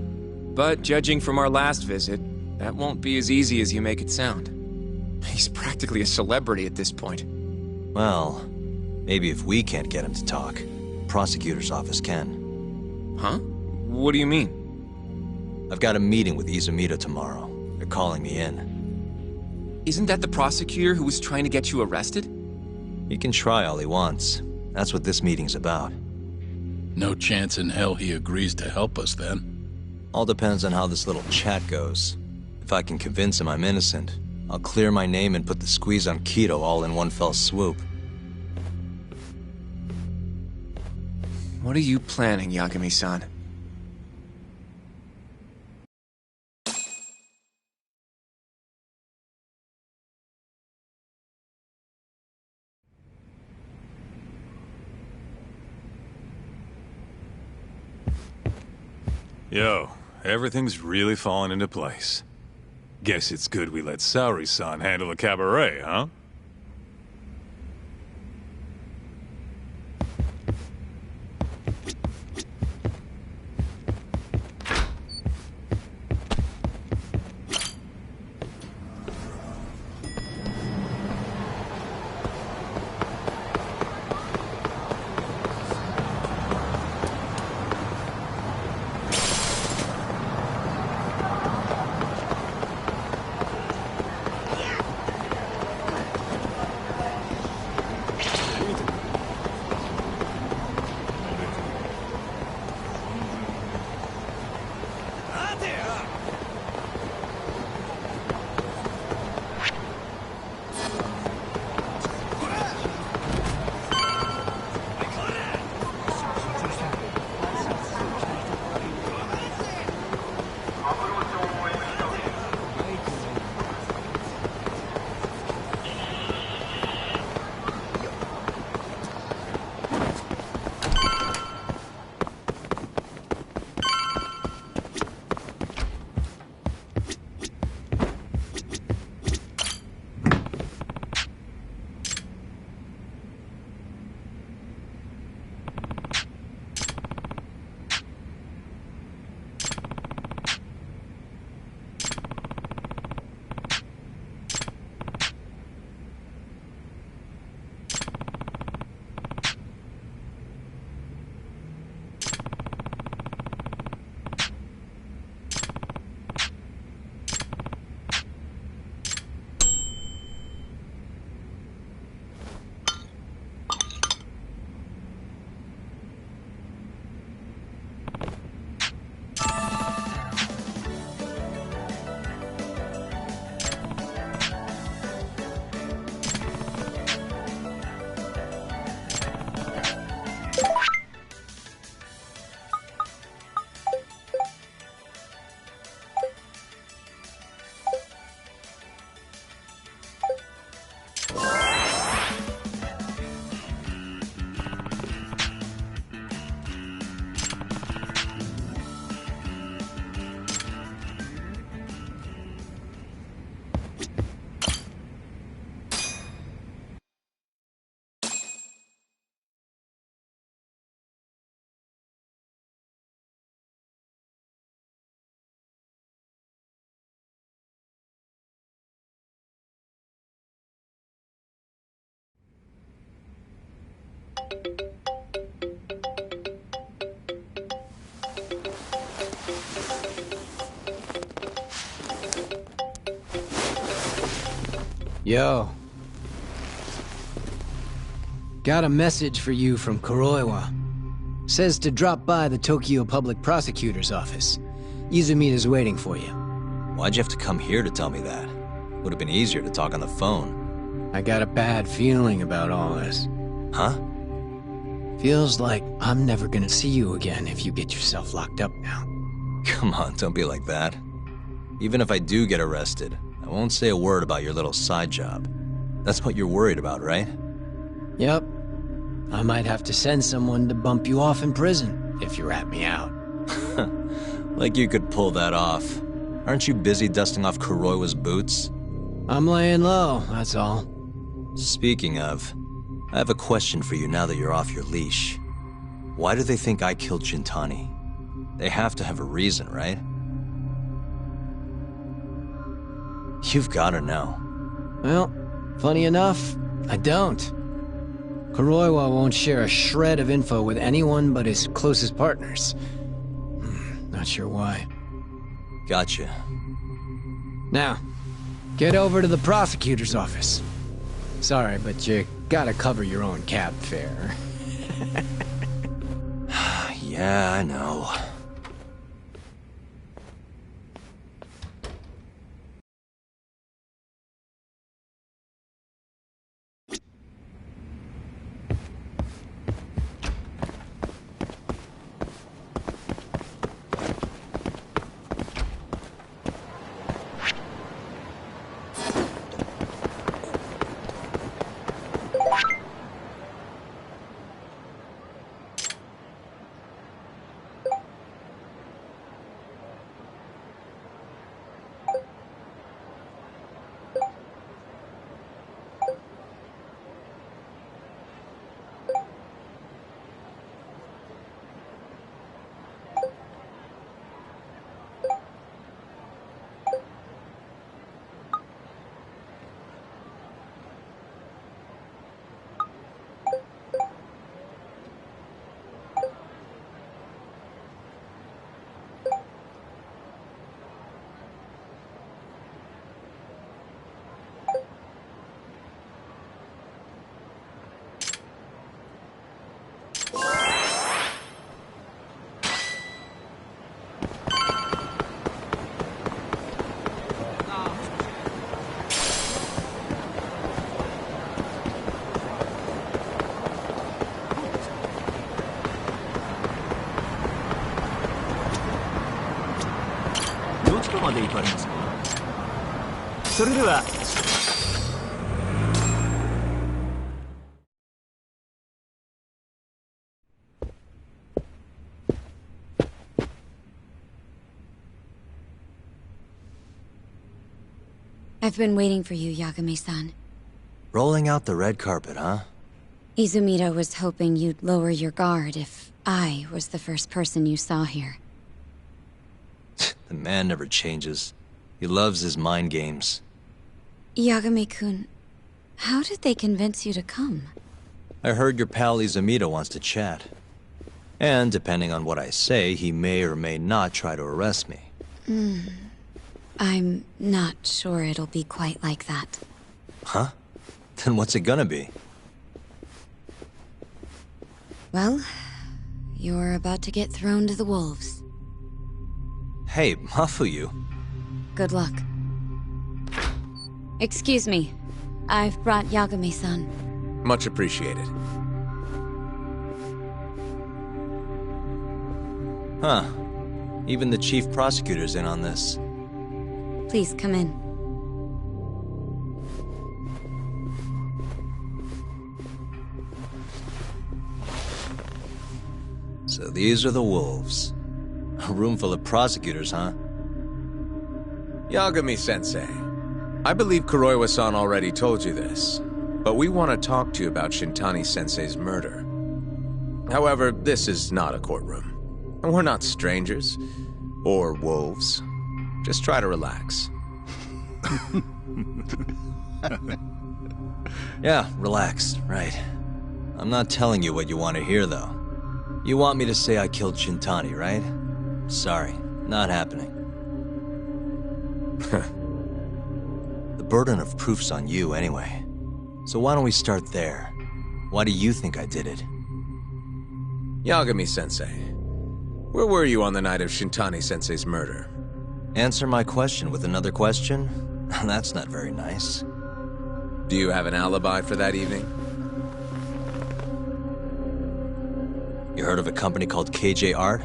But judging from our last visit, that won't be as easy as you make it sound. He's practically a celebrity at this point. Well, maybe if we can't get him to talk, prosecutor's office can. Huh? What do you mean? I've got a meeting with Izumida tomorrow. They're calling me in. Isn't that the prosecutor who was trying to get you arrested? He can try all he wants. That's what this meeting's about. No chance in hell he agrees to help us, then. All depends on how this little chat goes. If I can convince him I'm innocent, I'll clear my name and put the squeeze on Kido all in one fell swoop. What are you planning, Yagami-san? Yo, everything's really falling into place. Guess it's good we let Saori-san handle the cabaret, huh? Yo. Got a message for you from Kuroiwa. Says to drop by the Tokyo Public Prosecutor's office. Izumita's waiting for you. Why'd you have to come here to tell me that? Would have been easier to talk on the phone. I got a bad feeling about all this. Huh? Feels like I'm never gonna see you again if you get yourself locked up now. Come on, don't be like that. Even if I do get arrested, I won't say a word about your little side job. That's what you're worried about, right? Yep. I might have to send someone to bump you off in prison if you rat me out. Like you could pull that off. Aren't you busy dusting off Kuroiwa's boots? I'm laying low, that's all. Speaking of, I have a question for you now that you're off your leash. Why do they think I killed Shintani? They have to have a reason, right? You've gotta know. Well, funny enough, I don't. Kuroiwa won't share a shred of info with anyone but his closest partners. Not sure why. Gotcha. Now, get over to the prosecutor's office. Sorry, but you gotta cover your own cab fare. Yeah, I know. I've been waiting for you, Yagami-san. Rolling out the red carpet, huh? Izumita was hoping you'd lower your guard if I was the first person you saw here. The man never changes. He loves his mind games. Yagami-kun, how did they convince you to come? I heard your pal Izumita wants to chat. And depending on what I say, he may or may not try to arrest me. I'm not sure it'll be quite like that. Huh? Then what's it gonna be? Well, you're about to get thrown to the wolves. Hey, Mafuyu. Good luck. Excuse me. I've brought Yagami-san. Much appreciated. Huh. Even the chief prosecutor's in on this. Please come in. So these are the wolves. A room full of prosecutors, huh? Yagami-sensei, I believe Kuroiwa-san already told you this, but we want to talk to you about Shintani-sensei's murder. However, this is not a courtroom. And we're not strangers, or wolves. Just try to relax. Yeah, relax, right. I'm not telling you what you want to hear, though. You want me to say I killed Shintani, right? Sorry, not happening. The burden of proof's on you, anyway. So why don't we start there? Why do you think I did it? Yagami-sensei, where were you on the night of Shintani-sensei's murder? Answer my question with another question? That's not very nice. Do you have an alibi for that evening? You heard of a company called KJ Art?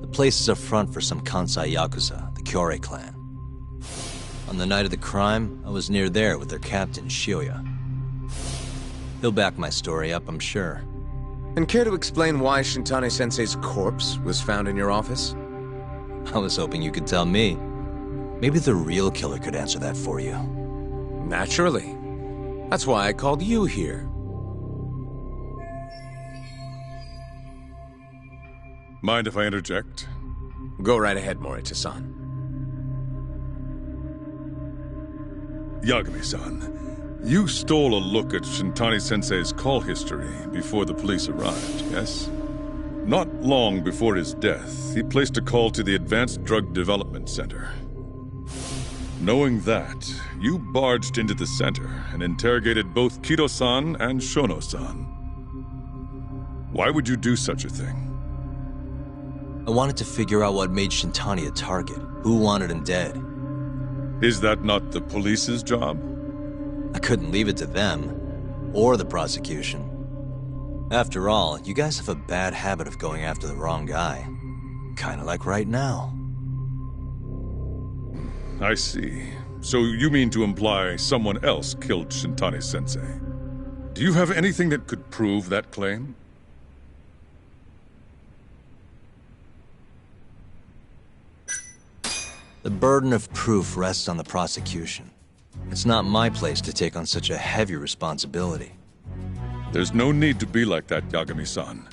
The place is a front for some Kansai Yakuza, the Kyorei clan. On the night of the crime, I was near there with their captain, Shioya. He'll back my story up, I'm sure. And care to explain why Shintani-sensei's corpse was found in your office? I was hoping you could tell me. Maybe the real killer could answer that for you. Naturally. That's why I called you here. Mind if I interject? Go right ahead, Morita-san. Yagami-san, you stole a look at Shintani-sensei's call history before the police arrived, yes? Not long before his death, he placed a call to the Advanced Drug Development Center. Knowing that, you barged into the center and interrogated both Kido-san and Shono-san. Why would you do such a thing? I wanted to figure out what made Shintani a target. Who wanted him dead? Is that not the police's job? I couldn't leave it to them. Or the prosecution. After all, you guys have a bad habit of going after the wrong guy. Kinda like right now. I see. So you mean to imply someone else killed Shintani-sensei? Do you have anything that could prove that claim? The burden of proof rests on the prosecution. It's not my place to take on such a heavy responsibility. There's no need to be like that, Yagami-san.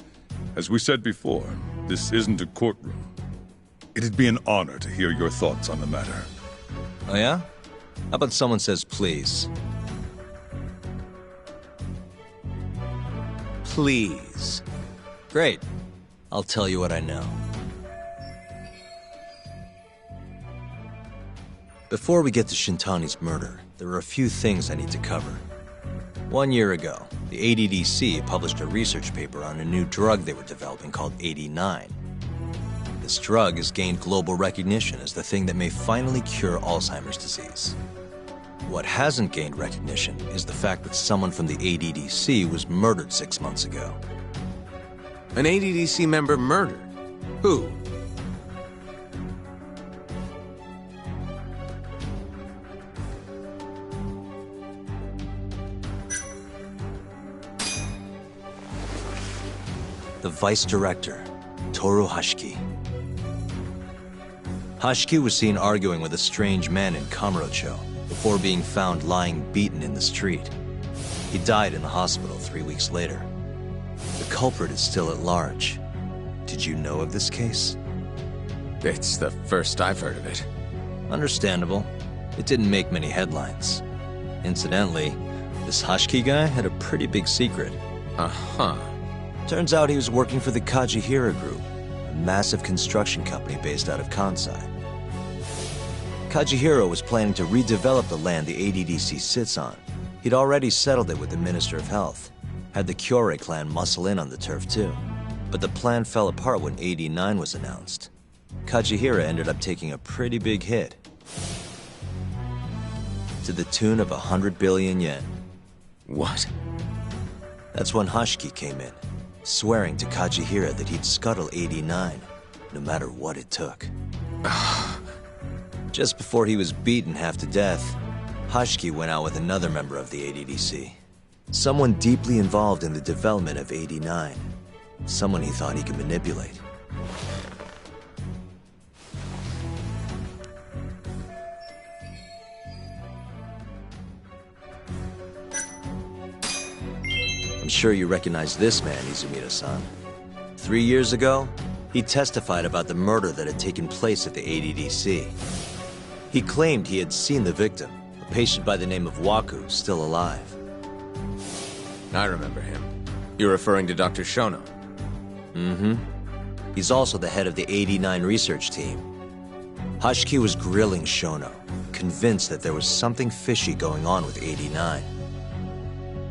As we said before, this isn't a courtroom. It'd be an honor to hear your thoughts on the matter. Oh yeah? How about someone says please? Please. Great. I'll tell you what I know. Before we get to Shintani's murder, there are a few things I need to cover. 1 year ago, the ADDC published a research paper on a new drug they were developing called 89. This drug has gained global recognition as the thing that may finally cure Alzheimer's disease. What hasn't gained recognition is the fact that someone from the ADDC was murdered 6 months ago. An ADDC member murdered? Who? The vice director, Toru Hashiki. Hashiki was seen arguing with a strange man in Kamurocho before being found lying beaten in the street. He died in the hospital 3 weeks later. The culprit is still at large. Did you know of this case? It's the first I've heard of it. Understandable. It didn't make many headlines. Incidentally, this Hashiki guy had a pretty big secret. Uh-huh. Turns out he was working for the Kajihira Group, a massive construction company based out of Kansai. Kajihira was planning to redevelop the land the ADDC sits on. He'd already settled it with the Minister of Health, had the Kyorei clan muscle in on the turf too. But the plan fell apart when 89 was announced. Kajihira ended up taking a pretty big hit. To the tune of 100 billion yen. What? That's when Hashiki came in, swearing to Kajihira that he'd scuttle 89, no matter what it took. Just before he was beaten half to death, Hashiki went out with another member of the ADDC. Someone deeply involved in the development of 89. Someone he thought he could manipulate. I'm sure you recognize this man, Izumida-san. 3 years ago, he testified about the murder that had taken place at the ADDC. He claimed he had seen the victim, a patient by the name of Waku, still alive. I remember him. You're referring to Dr. Shono? Mm-hmm. He's also the head of the 89 research team. Hashki was grilling Shono, convinced that there was something fishy going on with 89.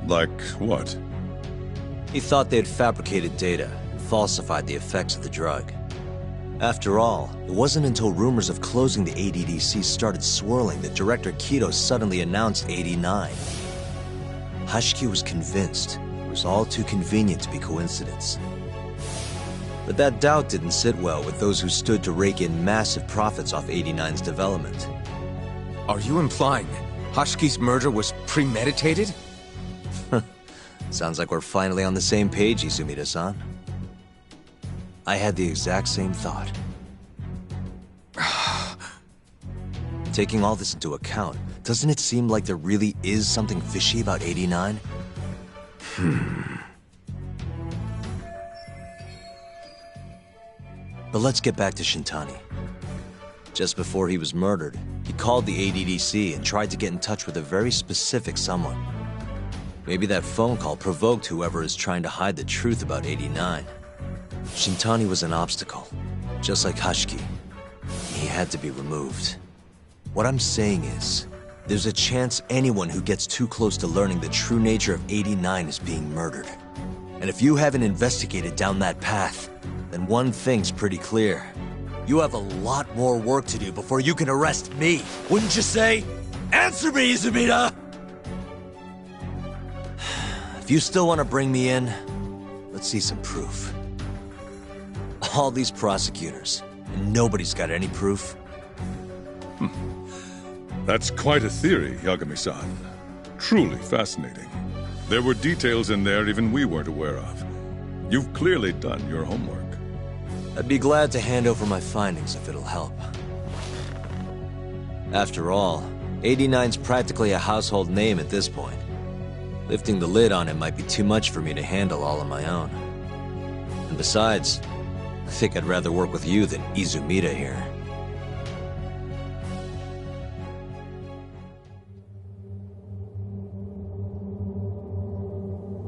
Like what? He thought they had fabricated data, falsified the effects of the drug. After all, it wasn't until rumors of closing the ADDC started swirling that Director Kido suddenly announced 89. Hashki was convinced it was all too convenient to be coincidence. But that doubt didn't sit well with those who stood to rake in massive profits off 89's development. Are you implying Hashki's murder was premeditated? Sounds like we're finally on the same page, Izumida-san. I had the exact same thought. Taking all this into account, doesn't it seem like there really is something fishy about 89? But let's get back to Shintani. Just before he was murdered, he called the ADDC and tried to get in touch with a very specific someone. Maybe that phone call provoked whoever is trying to hide the truth about 89. Shintani was an obstacle, just like Hashki. He had to be removed. What I'm saying is, there's a chance anyone who gets too close to learning the true nature of 89 is being murdered. And if you haven't investigated down that path, then one thing's pretty clear. You have a lot more work to do before you can arrest me, wouldn't you say? Answer me, Izumida! If you still want to bring me in, let's see some proof. All these prosecutors, and nobody's got any proof. That's quite a theory, Yagami-san. Truly fascinating. There were details in there even we weren't aware of. You've clearly done your homework. I'd be glad to hand over my findings if it'll help. After all, 89's practically a household name at this point. Lifting the lid on it might be too much for me to handle all on my own. And besides, I think I'd rather work with you than Izumida here.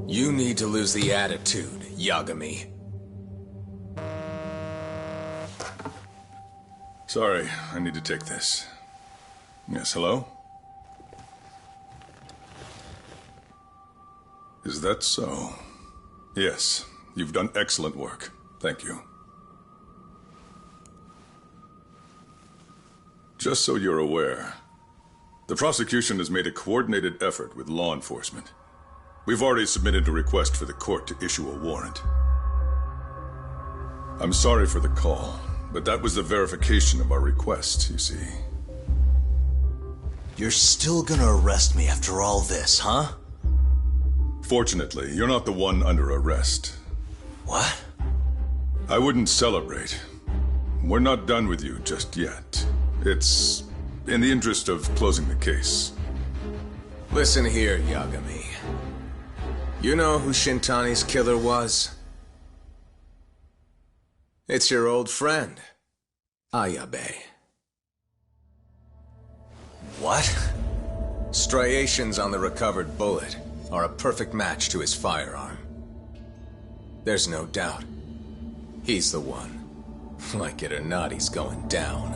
You need to lose the attitude, Yagami. Sorry, I need to take this. Yes, hello? Is that so? Yes, you've done excellent work. Thank you. Just so you're aware, the prosecution has made a coordinated effort with law enforcement. We've already submitted a request for the court to issue a warrant. I'm sorry for the call, but that was the verification of our request, you see. You're still gonna arrest me after all this, huh? Fortunately, you're not the one under arrest. What? I wouldn't celebrate. We're not done with you just yet. It's in the interest of closing the case. Listen here, Yagami. You know who Shintani's killer was? It's your old friend, Ayabe. What? Striations on the recovered bullet are a perfect match to his firearm. There's no doubt. He's the one. Like it or not, he's going down.